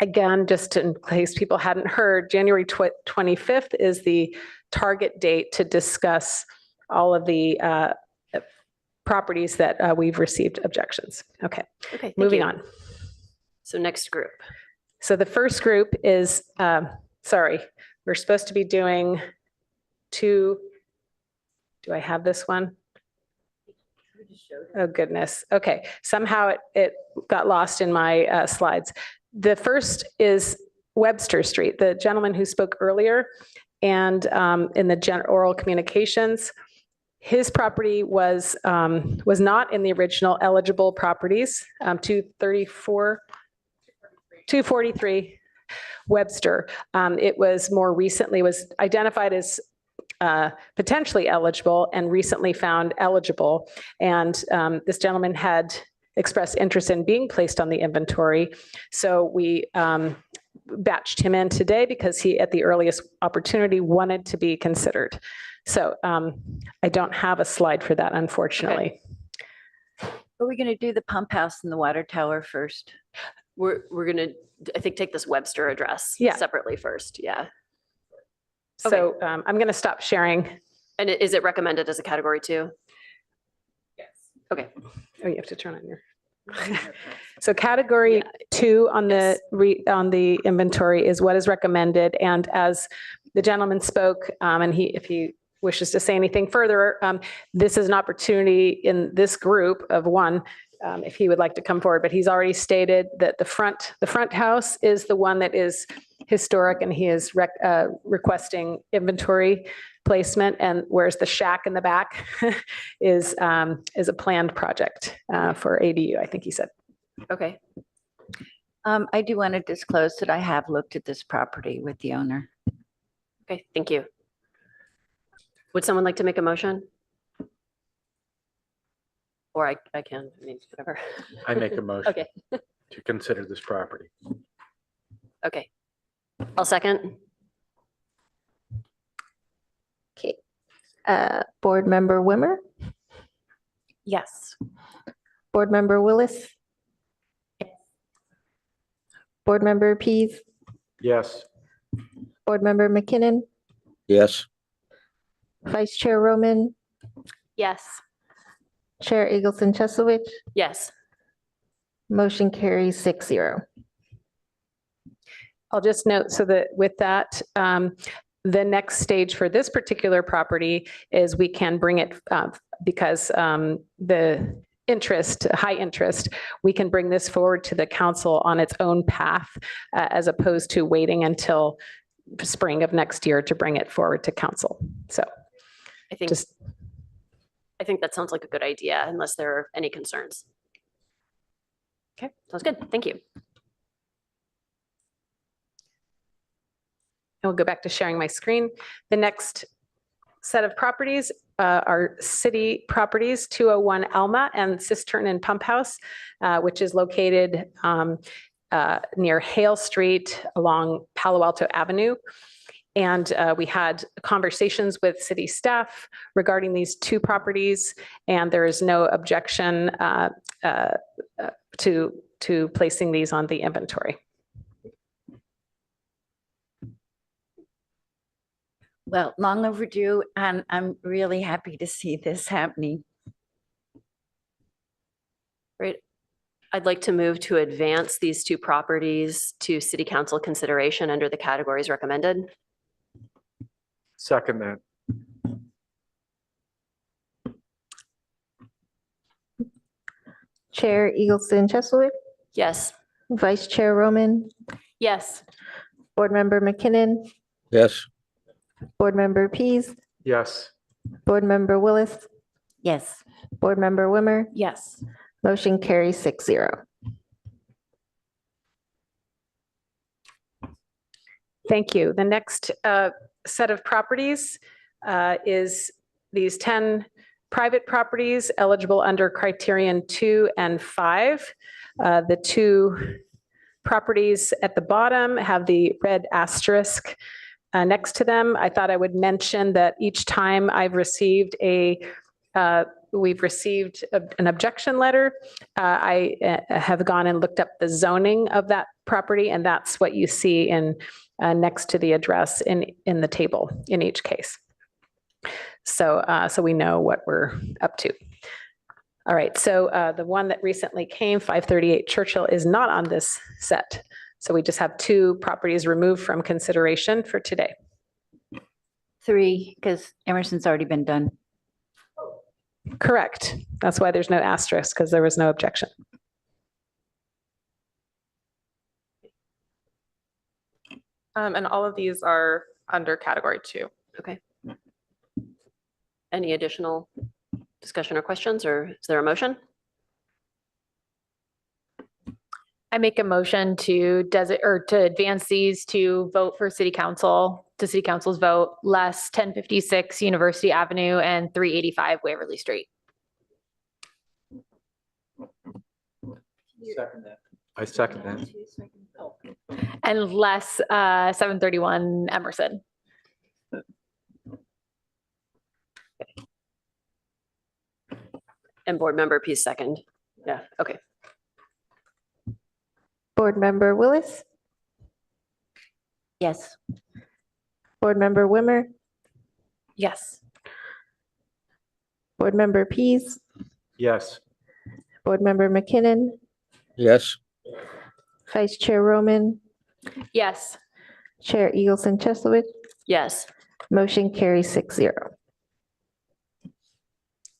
again, just in case people hadn't heard, January 25th is the target date to discuss all of the properties that we've received objections. Okay, Okay, moving on. So next group. So the first group is, sorry, we're supposed to be doing 2, do I have this one? Oh goodness, okay. Somehow it got lost in my slides. The first is Webster Street, the gentleman who spoke earlier, and in the oral communications, his property was not in the original eligible properties, 243 Webster. It was more recently was identified as potentially eligible and recently found eligible. And this gentleman had expressed interest in being placed on the inventory. So we batched him in today because he, at the earliest opportunity, wanted to be considered. So I don't have a slide for that, unfortunately. Are we going to do the pump house and the water tower first? We're going to, I think, take this Webster address separately first. Yeah. So I'm going to stop sharing. And is it recommended as a category 2? Yes. Okay. Oh, you have to turn on your. So category 2 on the inventory is what is recommended. And as the gentleman spoke, and if he wishes to say anything further, this is an opportunity in this group of 1, if he would like to come forward. But he's already stated that the front house is the one that is historic, and he is requesting inventory placement, and whereas the shack in the back is a planned project for ADU, I think he said. Okay. I do want to disclose that I have looked at this property with the owner. Okay, thank you. Would someone like to make a motion? Or I can, I mean, whatever. I make a motion Okay. to consider this property. Okay. I'll second. Okay. Board Member Wimmer, Yes. Board Member Willis. Board Member Pease, Yes. Board Member McKinnon, Yes. Vice Chair Roman, Yes. Chair Eagleson Cheslowich. Yes. Motion carries 6-0. I'll just note so that with that, the next stage for this particular property is we can bring it because the high interest, we can bring this forward to the council on its own path as opposed to waiting until spring of next year to bring it forward to council. So I think that sounds like a good idea unless there are any concerns. Okay, sounds good. Thank you. I'll go back to sharing my screen. The next set of properties are city properties, 201 Alma and Cistern and Pump House, which is located near Hale Street along Palo Alto Avenue. And we had conversations with city staff regarding these 2 properties, and there is no objection to placing these on the inventory. Well, long overdue, and I'm really happy to see this happening. Great. I'd like to move to advance these two properties to city council consideration under the categories recommended. Second that. Chair Eagleson Cheslowik, Yes. Vice Chair Roman, Yes. Board Member McKinnon, Yes. Board Member Pease, Yes. Board Member Willis, Yes. Board Member Wimmer. Yes. Motion carries 6-0. Thank you. The next set of properties is these 10 private properties eligible under criterion 2 and 5. The two properties at the bottom have the red asterisk next to them. I thought I would mention that each time we've received an objection letter, I have gone and looked up the zoning of that property, and that's what you see in next to the address in the table in each case. So we know what we're up to. All right, so the one that recently came, 538 Churchill, is not on this set. So we just have two properties removed from consideration for today. 3, because Emerson's already been done. Correct. That's why there's no asterisk, because there was no objection. And all of these are under category 2. Okay. Any additional discussion or questions, or is there a motion? I make a motion to advance these to vote for city council, to city council's vote, less 1056 University Avenue and 385 Waverly Street. Second that. I second that. And less 731 Emerson. And Board Member Pease second. Yeah, okay. Board Member Willis, Yes. Board Member Wimmer, Yes. Board Member Pease, Yes. Board Member McKinnon, Yes. Vice Chair Roman, Yes. Chair Eagleson Cheslowik. Yes. Motion carries 6-0.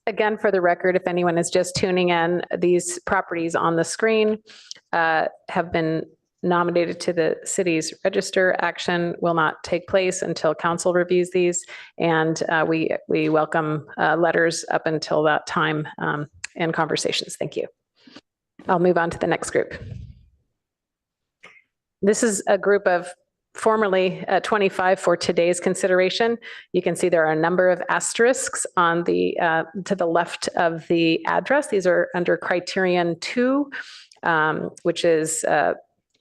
Again, for the record, if anyone is just tuning in, these properties on the screen have been nominated to the city's register. Action will not take place until council reviews these, and we welcome letters up until that time and conversations. Thank you. I'll move on to the next group. This is a group of formerly 25 for today's consideration. You can see there are a number of asterisks on the to the left of the address. These are under criterion 2, which is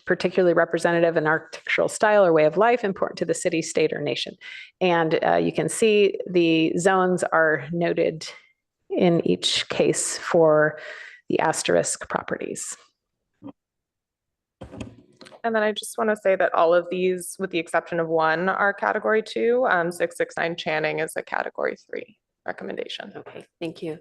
particularly representative in architectural style or way of life, important to the city, state, or nation. And you can see the zones are noted in each case for the asterisk properties. And then I just want to say that all of these, with the exception of one, are category 2. 669 Channing is a category 3 recommendation. Okay, thank you.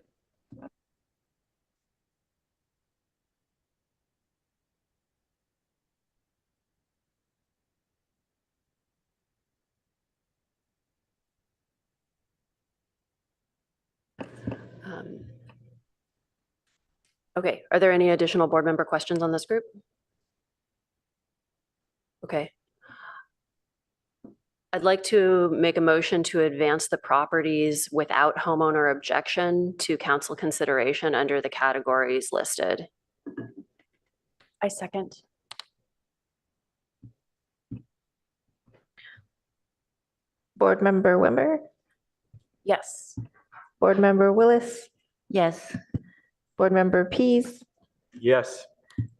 Okay, are there any additional board member questions on this group? Okay. I'd like to make a motion to advance the properties without homeowner objection to council consideration under the categories listed. I second. Board Member Wimmer, Yes. Board Member Willis, Yes. Board Member Pease, Yes.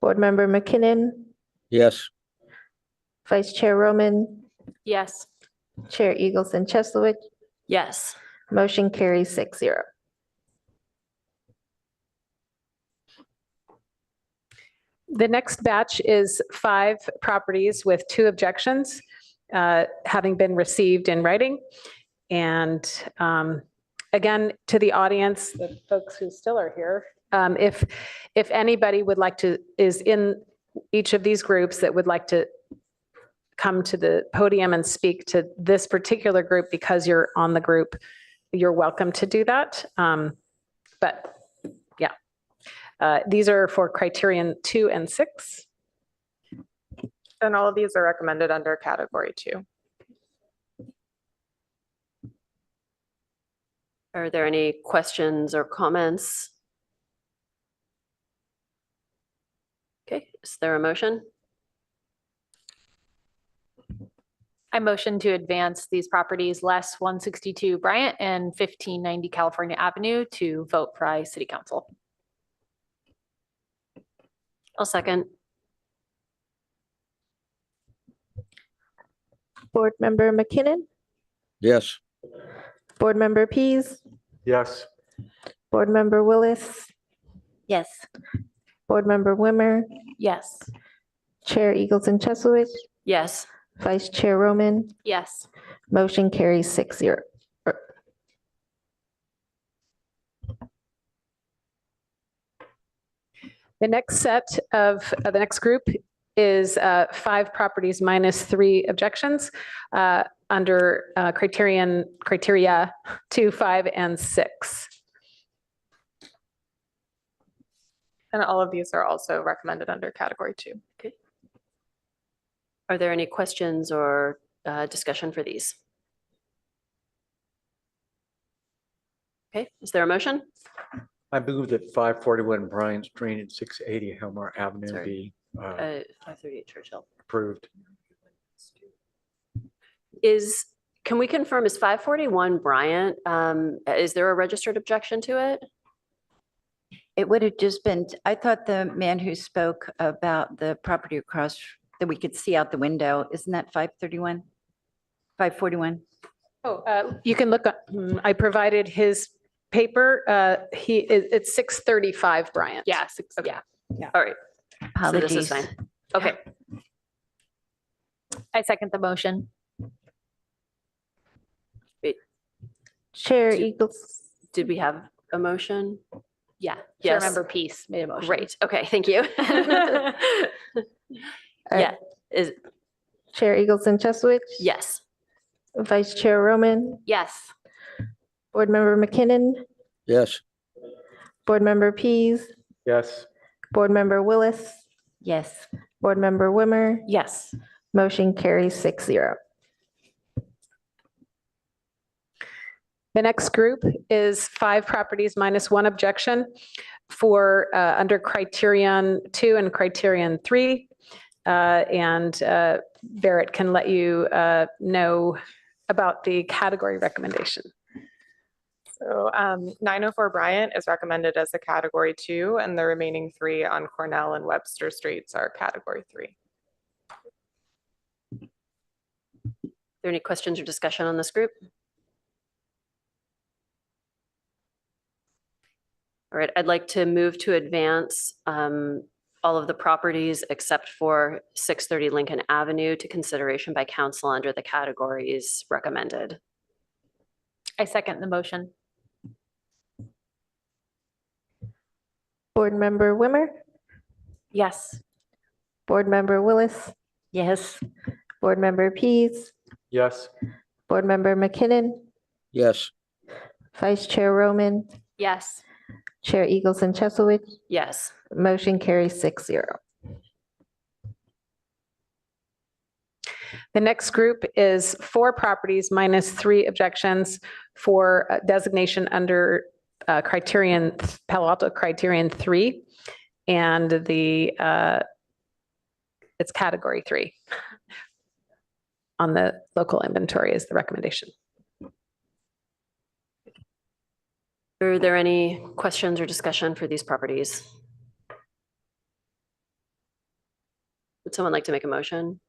Board Member McKinnon, Yes. Vice Chair Roman, Yes. Chair Eagleson Cheslowik. Yes. Motion carries 6-0. The next batch is 5 properties with 2 objections having been received in writing. And again, to the audience, the folks who still are here, if anybody would like to, is in each of these groups that would like to come to the podium and speak to this particular group because you're on the group, you're welcome to do that. But yeah, these are for criterion 2 and 6. And all of these are recommended under category 2. Are there any questions or comments? Okay, is there a motion? I motion to advance these properties less 162 Bryant and 1590 California Avenue to vote by City Council. I'll second. Board Member McKinnon, Yes. Board Member Pease, Yes. Board Member Willis, Yes. Board Member Wimmer, Yes. Chair Eagleton Cheslowich, Yes. Vice Chair Roman, Yes. motion carries 6-0. The next set of, the next group is 5 properties minus 3 objections under criteria 2, 5, and 6. And all of these are also recommended under category 2. Okay. Are there any questions or discussion for these? Okay, is there a motion? I move that 541 Bryant Street and 680 Helmar Avenue Sorry. be 538 Churchill. approved. Can we confirm, is 541 Bryant, is there a registered objection to it? It would have just been, I thought the man who spoke about the property across that we could see out the window, isn't that 531? 541? Oh, you can look up, I provided his paper. It's 635 Bryant. Yeah. Okay. Yeah. All right. So this is Apologies. fine. Okay. I second the motion. Chair Eagles. Did we have a motion? Yeah. Yes. Member Peace made a motion. Great. Okay, thank you. Yeah, is, Chair Eagleton Cheslowich, yes. Vice Chair Roman, Yes. Board Member McKinnon, Yes. Board Member Pease, Yes. Board Member Willis, Yes. Board Member Wimmer, Yes. motion carries 6-0. The next group is 5 properties minus 1 objection for under criterion 2 and criterion 3. And Barrett can let you know about the category recommendation. So 904 Bryant is recommended as a category 2, and the remaining 3 on Cornell and Webster Streets are category 3. Are there any questions or discussion on this group? All right, I'd like to move to advance all of the properties except for 630 Lincoln Avenue to consideration by council under the categories recommended. I second the motion. Board Member Wimmer, Yes. Board Member Willis, Yes. Board Member Pease, Yes. Board Member McKinnon, Yes. Vice Chair Roman, Yes. Chair Eagleton Cheslowich, Yes. motion carries 6-0. The next group is 4 properties minus 3 objections for designation under criterion, Palo Alto criterion 3. And it's category 3 on the local inventory is the recommendation. Are there any questions or discussion for these properties? Would someone like to make a motion?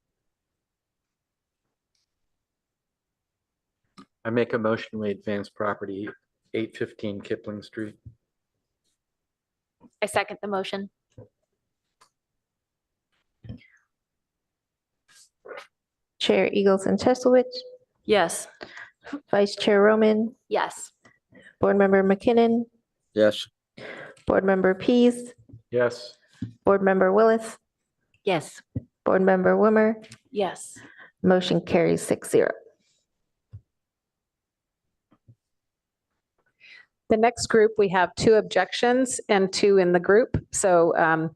I make a motion we advance property 815 Kipling Street. I second the motion. Chair Eagleton Cheslowich, Yes. Vice Chair Roman, Yes. Board Member McKinnon, Yes. Board Member Pease, Yes. Board Member Willis, Yes. Board Member Wimmer, Yes. motion carries 6-0. The next group, we have 2 objections and 2 in the group. So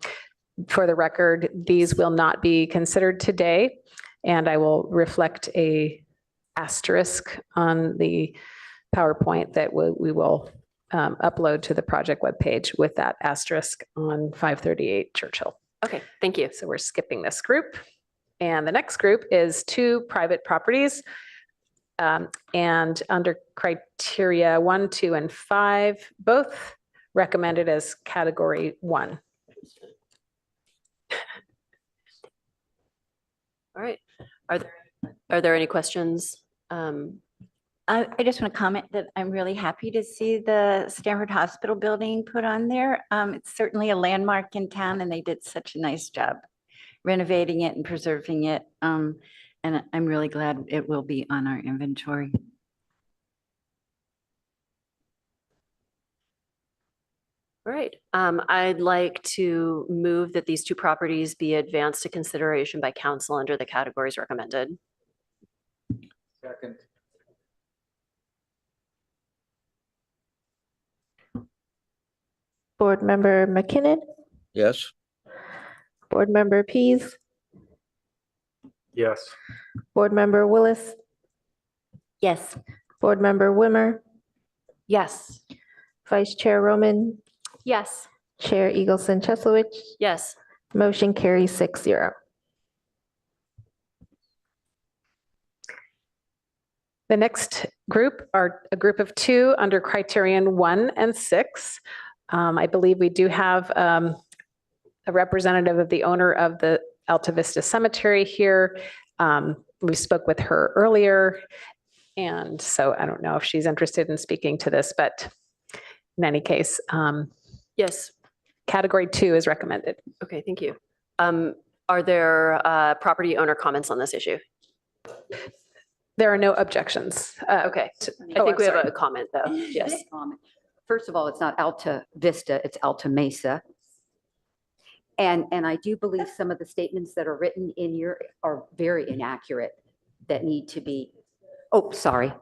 for the record, these will not be considered today. And I will reflect a asterisk on the PowerPoint that we will upload to the project webpage with that asterisk on 538 Churchill. Okay, thank you. So we're skipping this group. And the next group is 2 private properties. And under criteria 1, 2, and 5, both recommended as category 1. All right. Are there any questions? I just want to comment that I'm really happy to see the Stanford Hospital building put on there. It's certainly a landmark in town, and they did such a nice job renovating it and preserving it. And I'm really glad it will be on our inventory. All right. I'd like to move that these 2 properties be advanced to consideration by council under the categories recommended. Second. Board Member McKinnon, Yes. Board Member Pease, Yes. Board Member Willis, Yes. Board Member Wimmer, Yes. Vice Chair Roman, Yes. Chair Eagleson Cheslowich, Yes. motion carries 6-0. The next group are a group of 2 under criterion 1 and 6. I believe we do have a representative of the owner of the Alta Vista Cemetery here. We spoke with her earlier, and so I don't know if she's interested in speaking to this, but in any case, Yes. category 2 is recommended. Okay, thank you. Are there property owner comments on this issue? There are no objections. Okay. I think we have a comment though. Yes. First of all, it's not Alta Vista, it's Alta Mesa. And I do believe some of the statements that are written in your are very inaccurate that need to be, oh, sorry.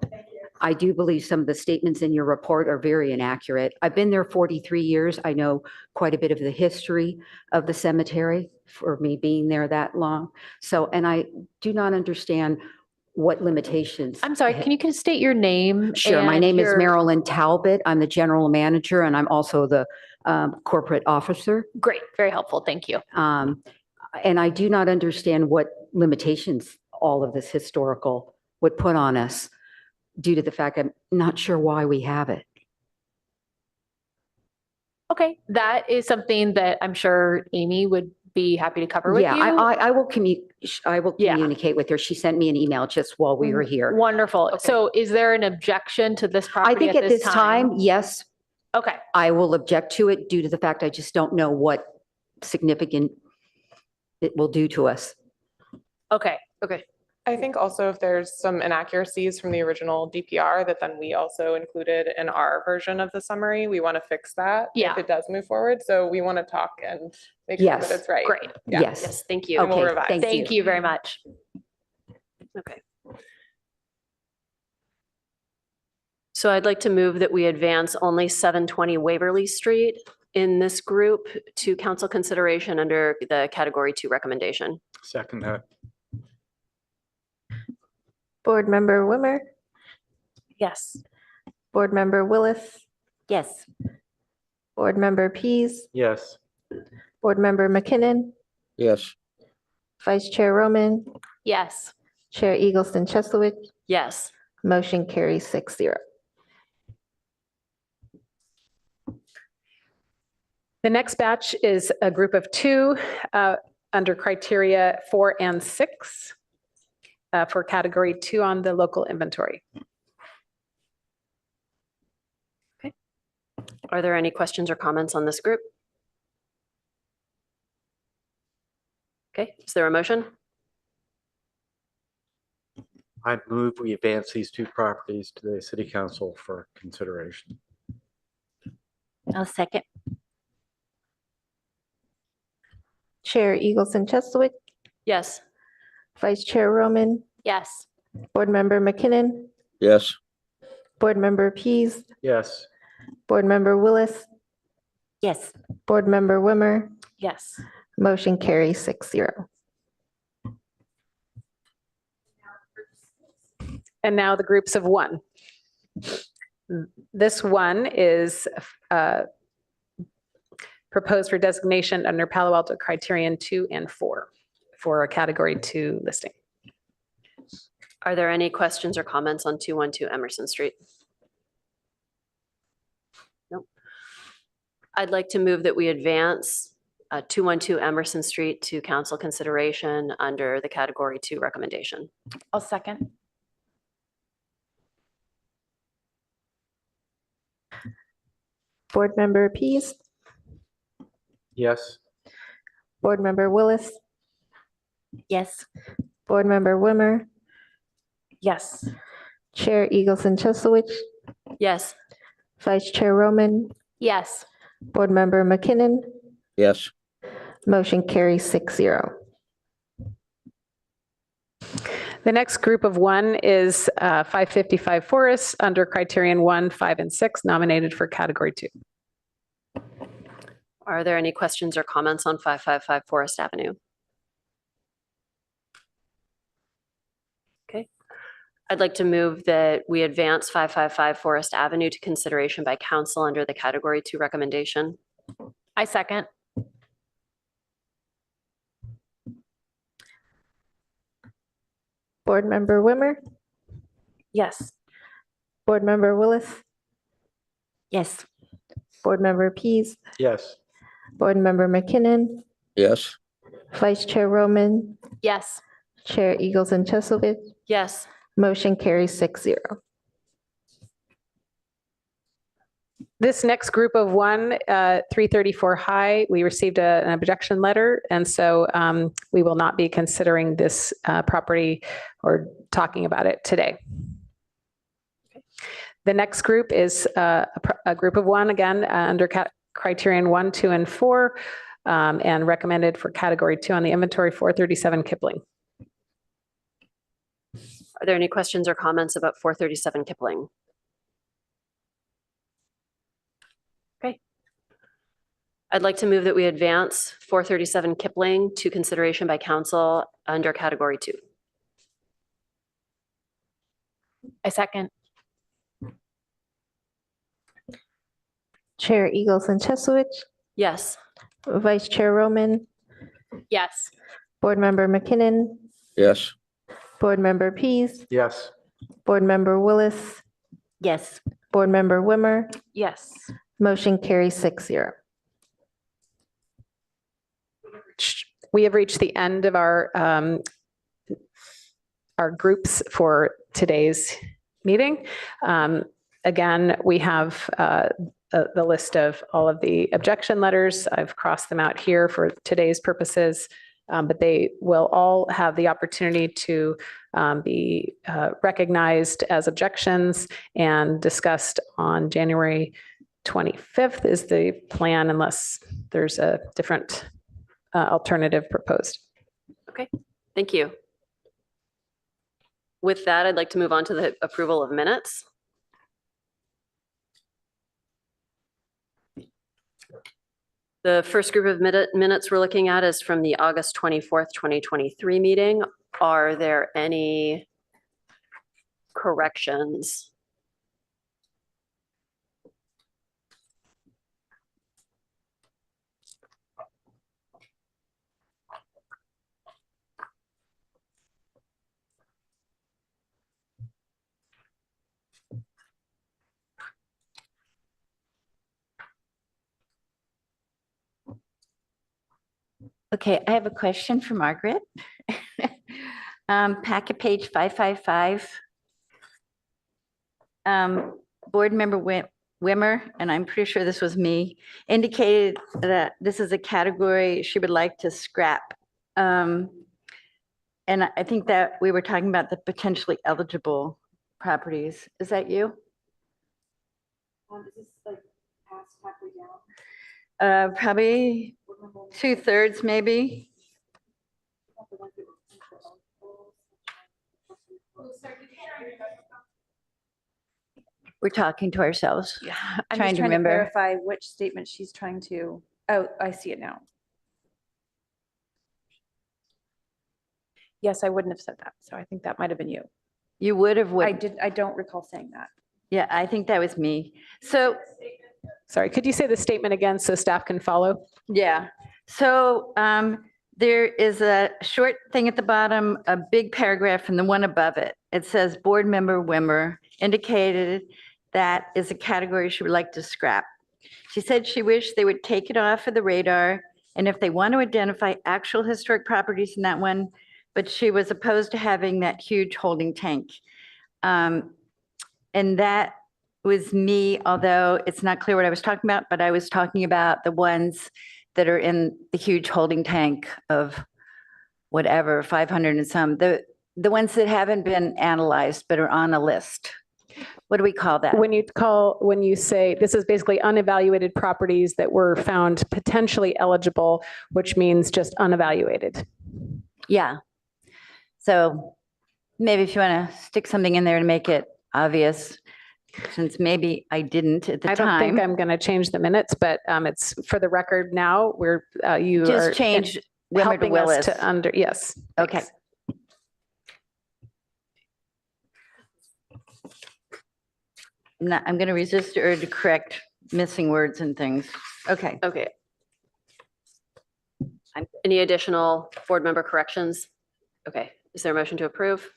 I do believe some of the statements in your report are very inaccurate. I've been there 43 years. I know quite a bit of the history of the cemetery for me being there that long. So, and I do not understand what limitations. I'm sorry, can you state your name? Sure. My and name is your- Marilyn Talbot. I'm the general manager and I'm also the corporate officer. Great, very helpful. Thank you. And I do not understand what limitations all of this historical would put on us due to the fact I'm not sure why we have it. Okay, that is something that I'm sure Amy would be happy to cover with you. Yeah, I will communicate with her. She sent me an email just while we were here. Wonderful. So is there an objection to this property I think at this time, yes. Okay. I will object to it due to the fact I just don't know what significant it will do to us. Okay. Okay. I think also if there's some inaccuracies from the original DPR that then we also included in our version of the summary, we want to fix that if it does move forward. So we want to talk and make sure that it's right. Great. Yeah. Yes. Thank you. And we'll Okay, revise. Thank you very much. Okay. So I'd like to move that we advance only 720 Waverly Street in this group to council consideration under the category 2 recommendation. Second that. Board Member Wimmer, Yes. Board Member Willis, Yes. Board Member Pease, Yes. Board Member McKinnon, Yes. Vice Chair Roman, Yes. Chair Eagleson Cheslowich, Yes. motion carries 6-0. The next batch is a group of 2 under criteria 4 and 6 for category 2 on the local inventory. Okay. Are there any questions or comments on this group? Okay, is there a motion? I move we advance these two properties to the city council for consideration. I'll second. Chair Eagleson Chesowich, Yes. Vice Chair Roman, Yes. Board Member McKinnon, yes, Board Member Pease, Yes. Board Member Willis, Yes. Board Member Wimmer, Yes. motion carries 6-0. And now the groups of one. This one is proposed for designation under Palo Alto Criterion 2 and 4 for a Category 2 listing. Are there any questions or comments on 212 Emerson Street? Nope. I'd like to move that we advance 212 Emerson Street to council consideration under the Category 2 recommendation. I'll second. Board Member Pease, Yes. Board Member Willis, Yes. Board Member Wimmer, Yes. Chair Eagleson Chesowich, Yes. Vice Chair Roman, Yes. Board Member McKinnon, yes, motion carries 6-0. The next group of one is 555 Forest under Criterion 1, 5, and 6, nominated for Category 2. Are there any questions or comments on 555 Forest Avenue? Okay. I'd like to move that we advance 555 Forest Avenue to consideration by council under the Category 2 recommendation. I second. Board Member Wimmer, Yes. Board Member Willis, Yes. Board Member Pease, Yes. Board Member McKinnon, yes, Vice Chair Roman, Yes. Chair Eagleson Chesowich, Yes. motion carries 6-0. This next group of one, 334 High, we received an objection letter, and so we will not be considering this property or talking about it today. The next group is a group of one, again, under Criterion 1, 2, and 4, and recommended for Category 2 on the inventory, 437 Kipling. Are there any questions or comments about 437 Kipling? Okay. I'd like to move that we advance 437 Kipling to consideration by council under Category 2. I second. Chair Eagleson Chesowich, Yes. Vice Chair Roman, Yes. Board Member McKinnon, yes, Board Member Pease, Yes. Board Member Willis, Yes. Board Member Wimmer, Yes. motion carries 6-0. We have reached the end of our groups for today's meeting. Again, we have the list of all of the objection letters. I've crossed them out here for today's purposes, but they will all have the opportunity to be recognized as objections and discussed on January 25th is the plan, unless there's a different alternative proposed. Okay, thank you. With that, I'd like to move on to the approval of minutes. The first group of minutes we're looking at is from the August 24th, 2023 meeting. Are there any corrections? Okay, I have a question for Margaret. Packet page 555. Board Member Wimmer, and I'm pretty sure this was me, indicated that this is a category she would like to scrap. And I think that we were talking about the potentially eligible properties. Is that you? Probably 2/3 maybe. We're talking to ourselves. Yeah, I'm Trying just to trying to remember. clarify which statement she's trying to, oh, I see it now. Yes, I wouldn't have said that, so I think that might have been you. You would have. I don't recall saying that. Yeah, I think that was me. So, Sorry, could you say the statement again so staff can follow? yeah. So there is a short thing at the bottom, a big paragraph, and the one above it. It says Board Member Wimmer indicated that is a category she would like to scrap. She said she wished they would take it off of the radar, and if they want to identify actual historic properties in that one, but she was opposed to having that huge holding tank. And that was me, although it's not clear what I was talking about, but I was talking about the ones that are in the huge holding tank of whatever, 500 and some, the ones that haven't been analyzed but are on a list. What do we call that? When you say, this is basically unevaluated properties that were found potentially eligible, which means just unevaluated. Yeah. So maybe if you want to stick something in there to make it obvious, since maybe I didn't at the time. I don't think I'm going to change the minutes, but it's for the record now. We're you just are change Wimmer to helping Willis. us to under yes. Okay. Thanks. I'm going to resist the urge to correct missing words and things. Okay. Okay. Any additional board member corrections? Okay, is there a motion to approve?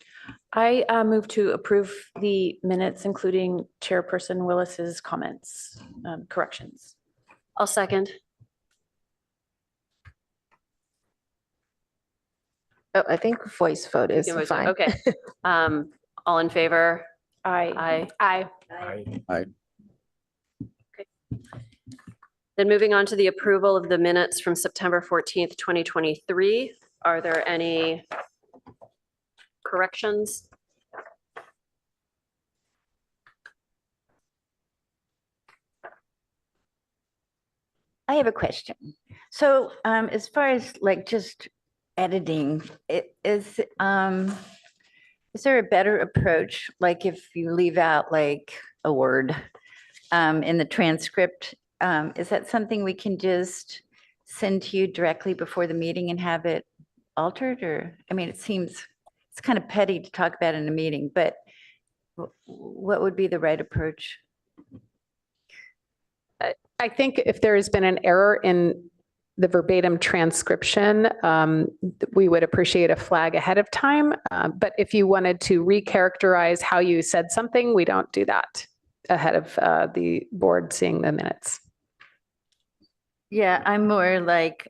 I move to approve the minutes, including Chairperson Willis's comments, corrections. I'll second. Oh, I think voice vote is You can vote. fine. Okay. All in favor? Aye. Aye. Aye. Then moving on to the approval of the minutes from September 14th, 2023. Are there any corrections? I have a question. So as far as like just editing, is there a better approach? Like if you leave out like a word in the transcript, is that something we can just send to you directly before the meeting and have it altered? Or, I mean, it seems it's kind of petty to talk about in a meeting, but what would be the right approach? I think if there has been an error in the verbatim transcription, we would appreciate a flag ahead of time. But if you wanted to recharacterize how you said something, we don't do that ahead of the board seeing the minutes. Yeah, I'm more like,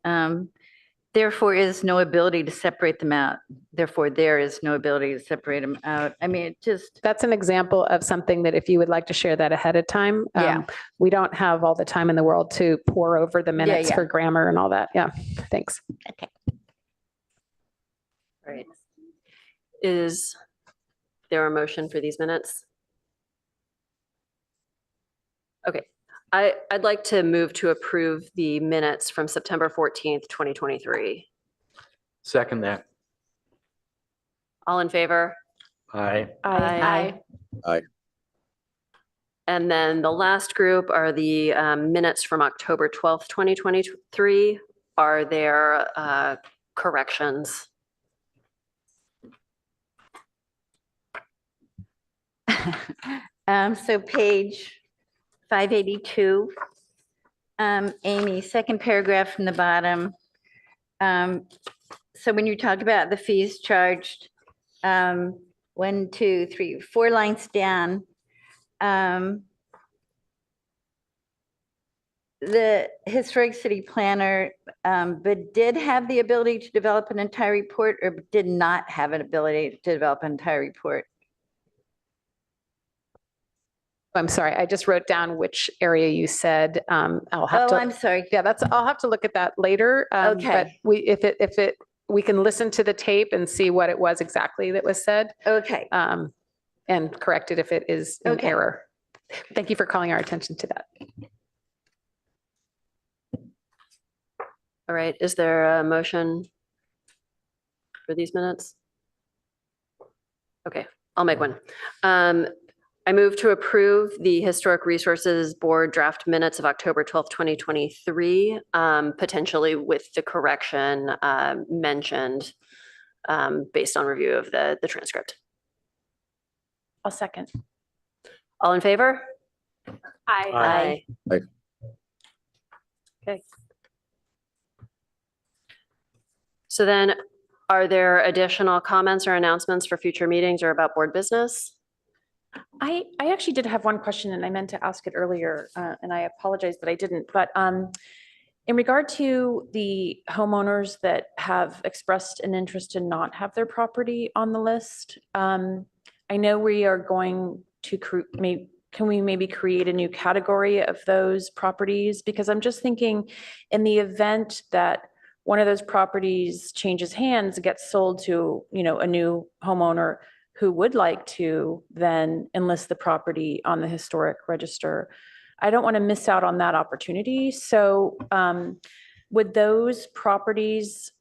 therefore is no ability to separate them out. Therefore, there is no ability to separate them out. I mean, it just. That's an example of something that if you would like to share that ahead of time, Yeah. We don't have all the time in the world to pour over the minutes yeah. for grammar and all that. Yeah, thanks. Okay. All right. Is there a motion for these minutes? Okay. I'd like to move to approve the minutes from September 14th, 2023. Second that. All in favor? Aye. Aye. Aye. And then the last group are the minutes from October 12th, 2023. Are there corrections? So page 582, Amy, second paragraph from the bottom. So when you talk about the fees charged, 1, 2, 3, 4 lines down, the historic city planner, but did have the ability to develop an entire report or did not have an ability to develop an entire report? I'm sorry, I just wrote down which area you said. I'll have to. I'm sorry. Yeah, I'll have to look at that later. Okay. But if it we can listen to the tape and see what it was exactly that was said. Okay. And correct it if it is an error. Thank you for calling our attention to that. All right, is there a motion for these minutes? Okay, I'll make one. I move to approve the Historic Resources Board draft minutes of October 12th, 2023, potentially with the correction mentioned based on review of the transcript. I'll second. All in favor? Aye. Aye. Okay. So then, are there additional comments or announcements for future meetings or about board business? I actually did have one question and I meant to ask it earlier, and I apologize that I didn't, but in regard to the homeowners that have expressed an interest to not have their property on the list, I know we are going to can we maybe create a new category of those properties? Because I'm just thinking in the event that one of those properties changes hands, gets sold to, a new homeowner who would like to then enlist the property on the historic register. I don't want to miss out on that opportunity. So would those properties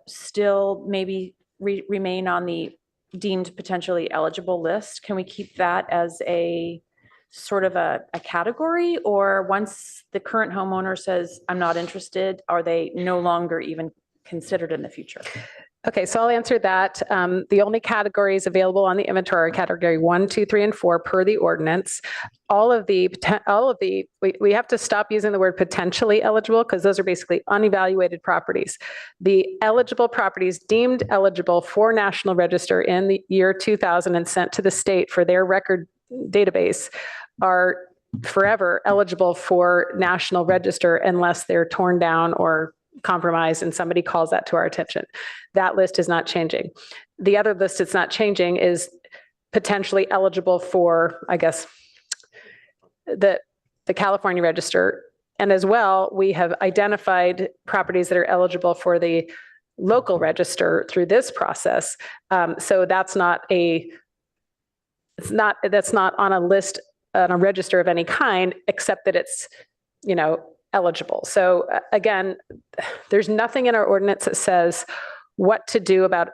still maybe remain on the deemed potentially eligible list? Can we keep that as a sort of a category? Or once the current homeowner says, I'm not interested, are they no longer even considered in the future? Okay, so I'll answer that. The only categories available on the inventory are category 1, 2, 3, and 4 per the ordinance. We have to stop using the word potentially eligible because those are basically unevaluated properties. The eligible properties deemed eligible for National Register in the year 2000 and sent to the state for their record database are forever eligible for National Register unless they're torn down or compromised and somebody calls that to our attention. That list is not changing. The other list that's not changing is potentially eligible for, I guess, the California Register. And as well, we have identified properties that are eligible for the local register through this process. So that's not on a list, on a register of any kind, except that it's, eligible. So again, there's nothing in our ordinance that says what to do about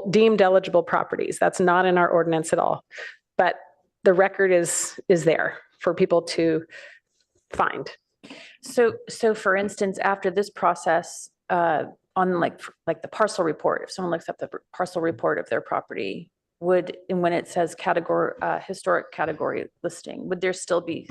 deemed eligible properties. That's not in our ordinance at all. But the record is there for people to find. So for instance, after this process, on like the parcel report, if someone looks up the parcel report of their property, and when it says historic category listing, would there still be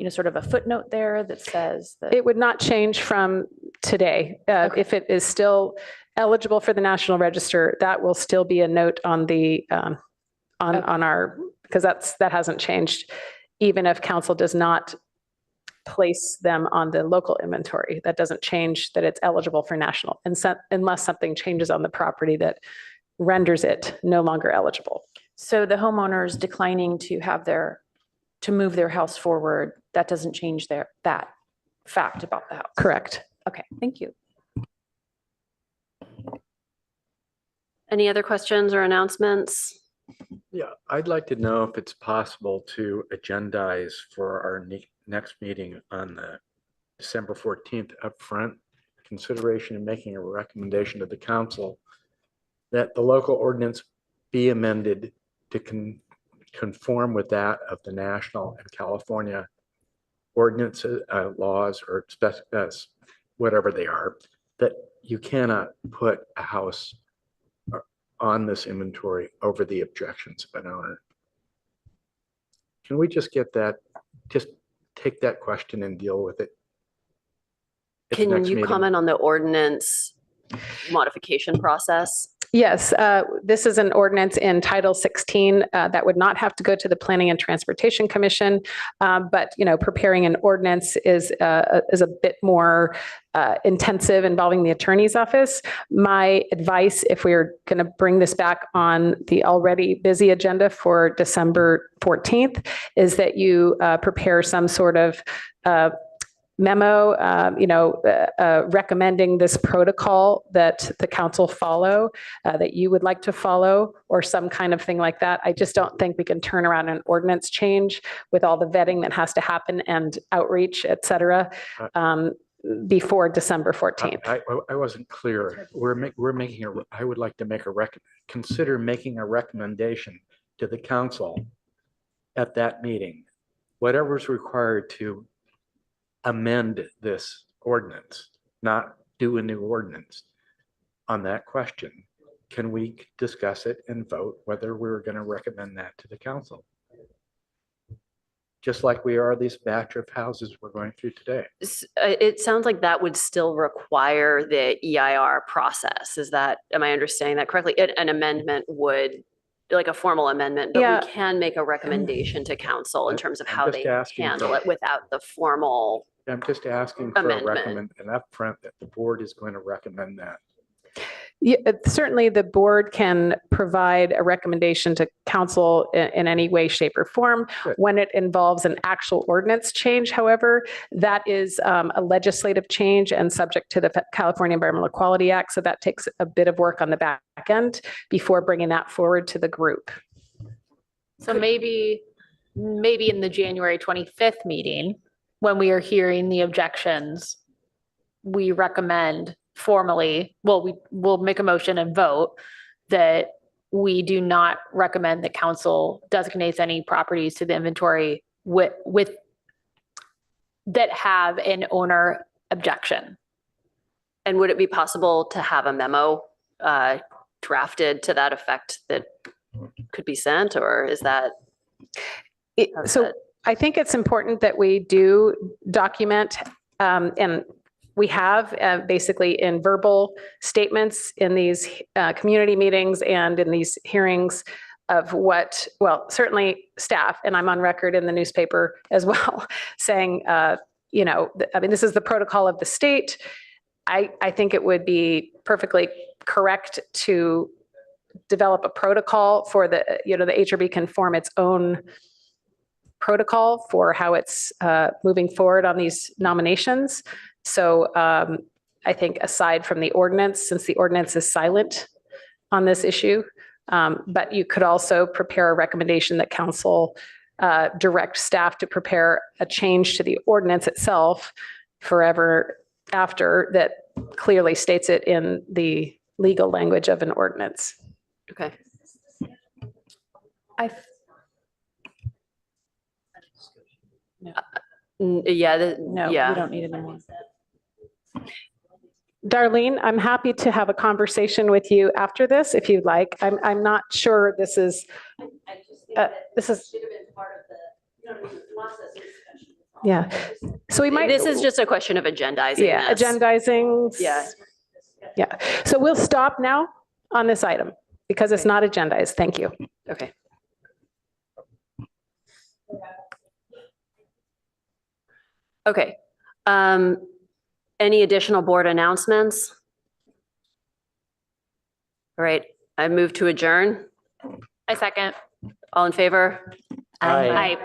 sort of a footnote there that says that? It would not change from today. If it is still eligible for the National Register, that will still be a note on the, on our, because that hasn't changed. Even if council does not place them on the local inventory, that doesn't change that it's eligible for national, and unless something changes on the property that renders it no longer eligible. So the homeowners declining to move their house forward, that doesn't change that fact about the house? Correct. Okay, thank you. Any other questions or announcements? Yeah, I'd like to know if it's possible to agendize for our next meeting on the December 14th upfront consideration and making a recommendation to the council that the local ordinance be amended to conform with that of the national and California ordinances, laws, or whatever they are, that you cannot put a house on this inventory over the objections of an owner. Can we just get that, just take that question and deal with it? Can you comment on the ordinance modification process? Yes, this is an ordinance in Title 16 that would not have to go to the Planning and Transportation Commission, but preparing an ordinance is a bit more intensive, involving the attorney's office. My advice, if we're going to bring this back on the already busy agenda for December 14th, is that you prepare some sort of memo, recommending this protocol that the council follow, that you would like to follow, or some kind of thing like that. I just don't think we can turn around an ordinance change with all the vetting that has to happen and outreach, et cetera, before December 14th. I wasn't clear. I would like to consider making a recommendation to the council at that meeting, whatever's required to amend this ordinance, not do a new ordinance. On that question, can we discuss it and vote whether we're going to recommend that to the council? Just like we are this batch of houses we're going through today. It sounds like that would still require the EIR process. Am I understanding that correctly? An amendment would, like a formal amendment, but we can make a recommendation to council in terms of how they handle it without the formal. I'm just asking for amendment. an upfront that the board is going to recommend that. Yeah, certainly the board can provide a recommendation to council in any way, shape, or form. Good. When it involves an actual ordinance change, however, that is a legislative change and subject to the California Environmental Equality Act. So that takes a bit of work on the back end before bringing that forward to the group. So maybe in the January 25th meeting, when we are hearing the objections, we recommend formally, we'll make a motion and vote that we do not recommend that council designates any properties to the inventory with that have an owner objection. And would it be possible to have a memo drafted to that effect that could be sent, or is that? I think it's important that we do document, and we have basically in verbal statements in these community meetings and in these hearings of certainly staff, and I'm on record in the newspaper as well, saying, this is the protocol of the state. I think it would be perfectly correct to develop a protocol for the HRB can form its own protocol for how it's moving forward on these nominations. So I think aside from the ordinance, since the ordinance is silent on this issue, but you could also prepare a recommendation that council direct staff to prepare a change to the ordinance itself forever after that clearly states it in the legal language of an ordinance. Okay. No, we don't need it anymore. Darlene, I'm happy to have a conversation with you after this if you'd like. I'm not sure this is. Yeah. So we might. This is just a question of agendizing. Yeah, this. agendizing. Yeah. Yeah. So we'll stop now on this item because it's not agendized. Thank you. Okay. Okay. Any additional board announcements? All right, I move to adjourn. I second. All in favor? Aye.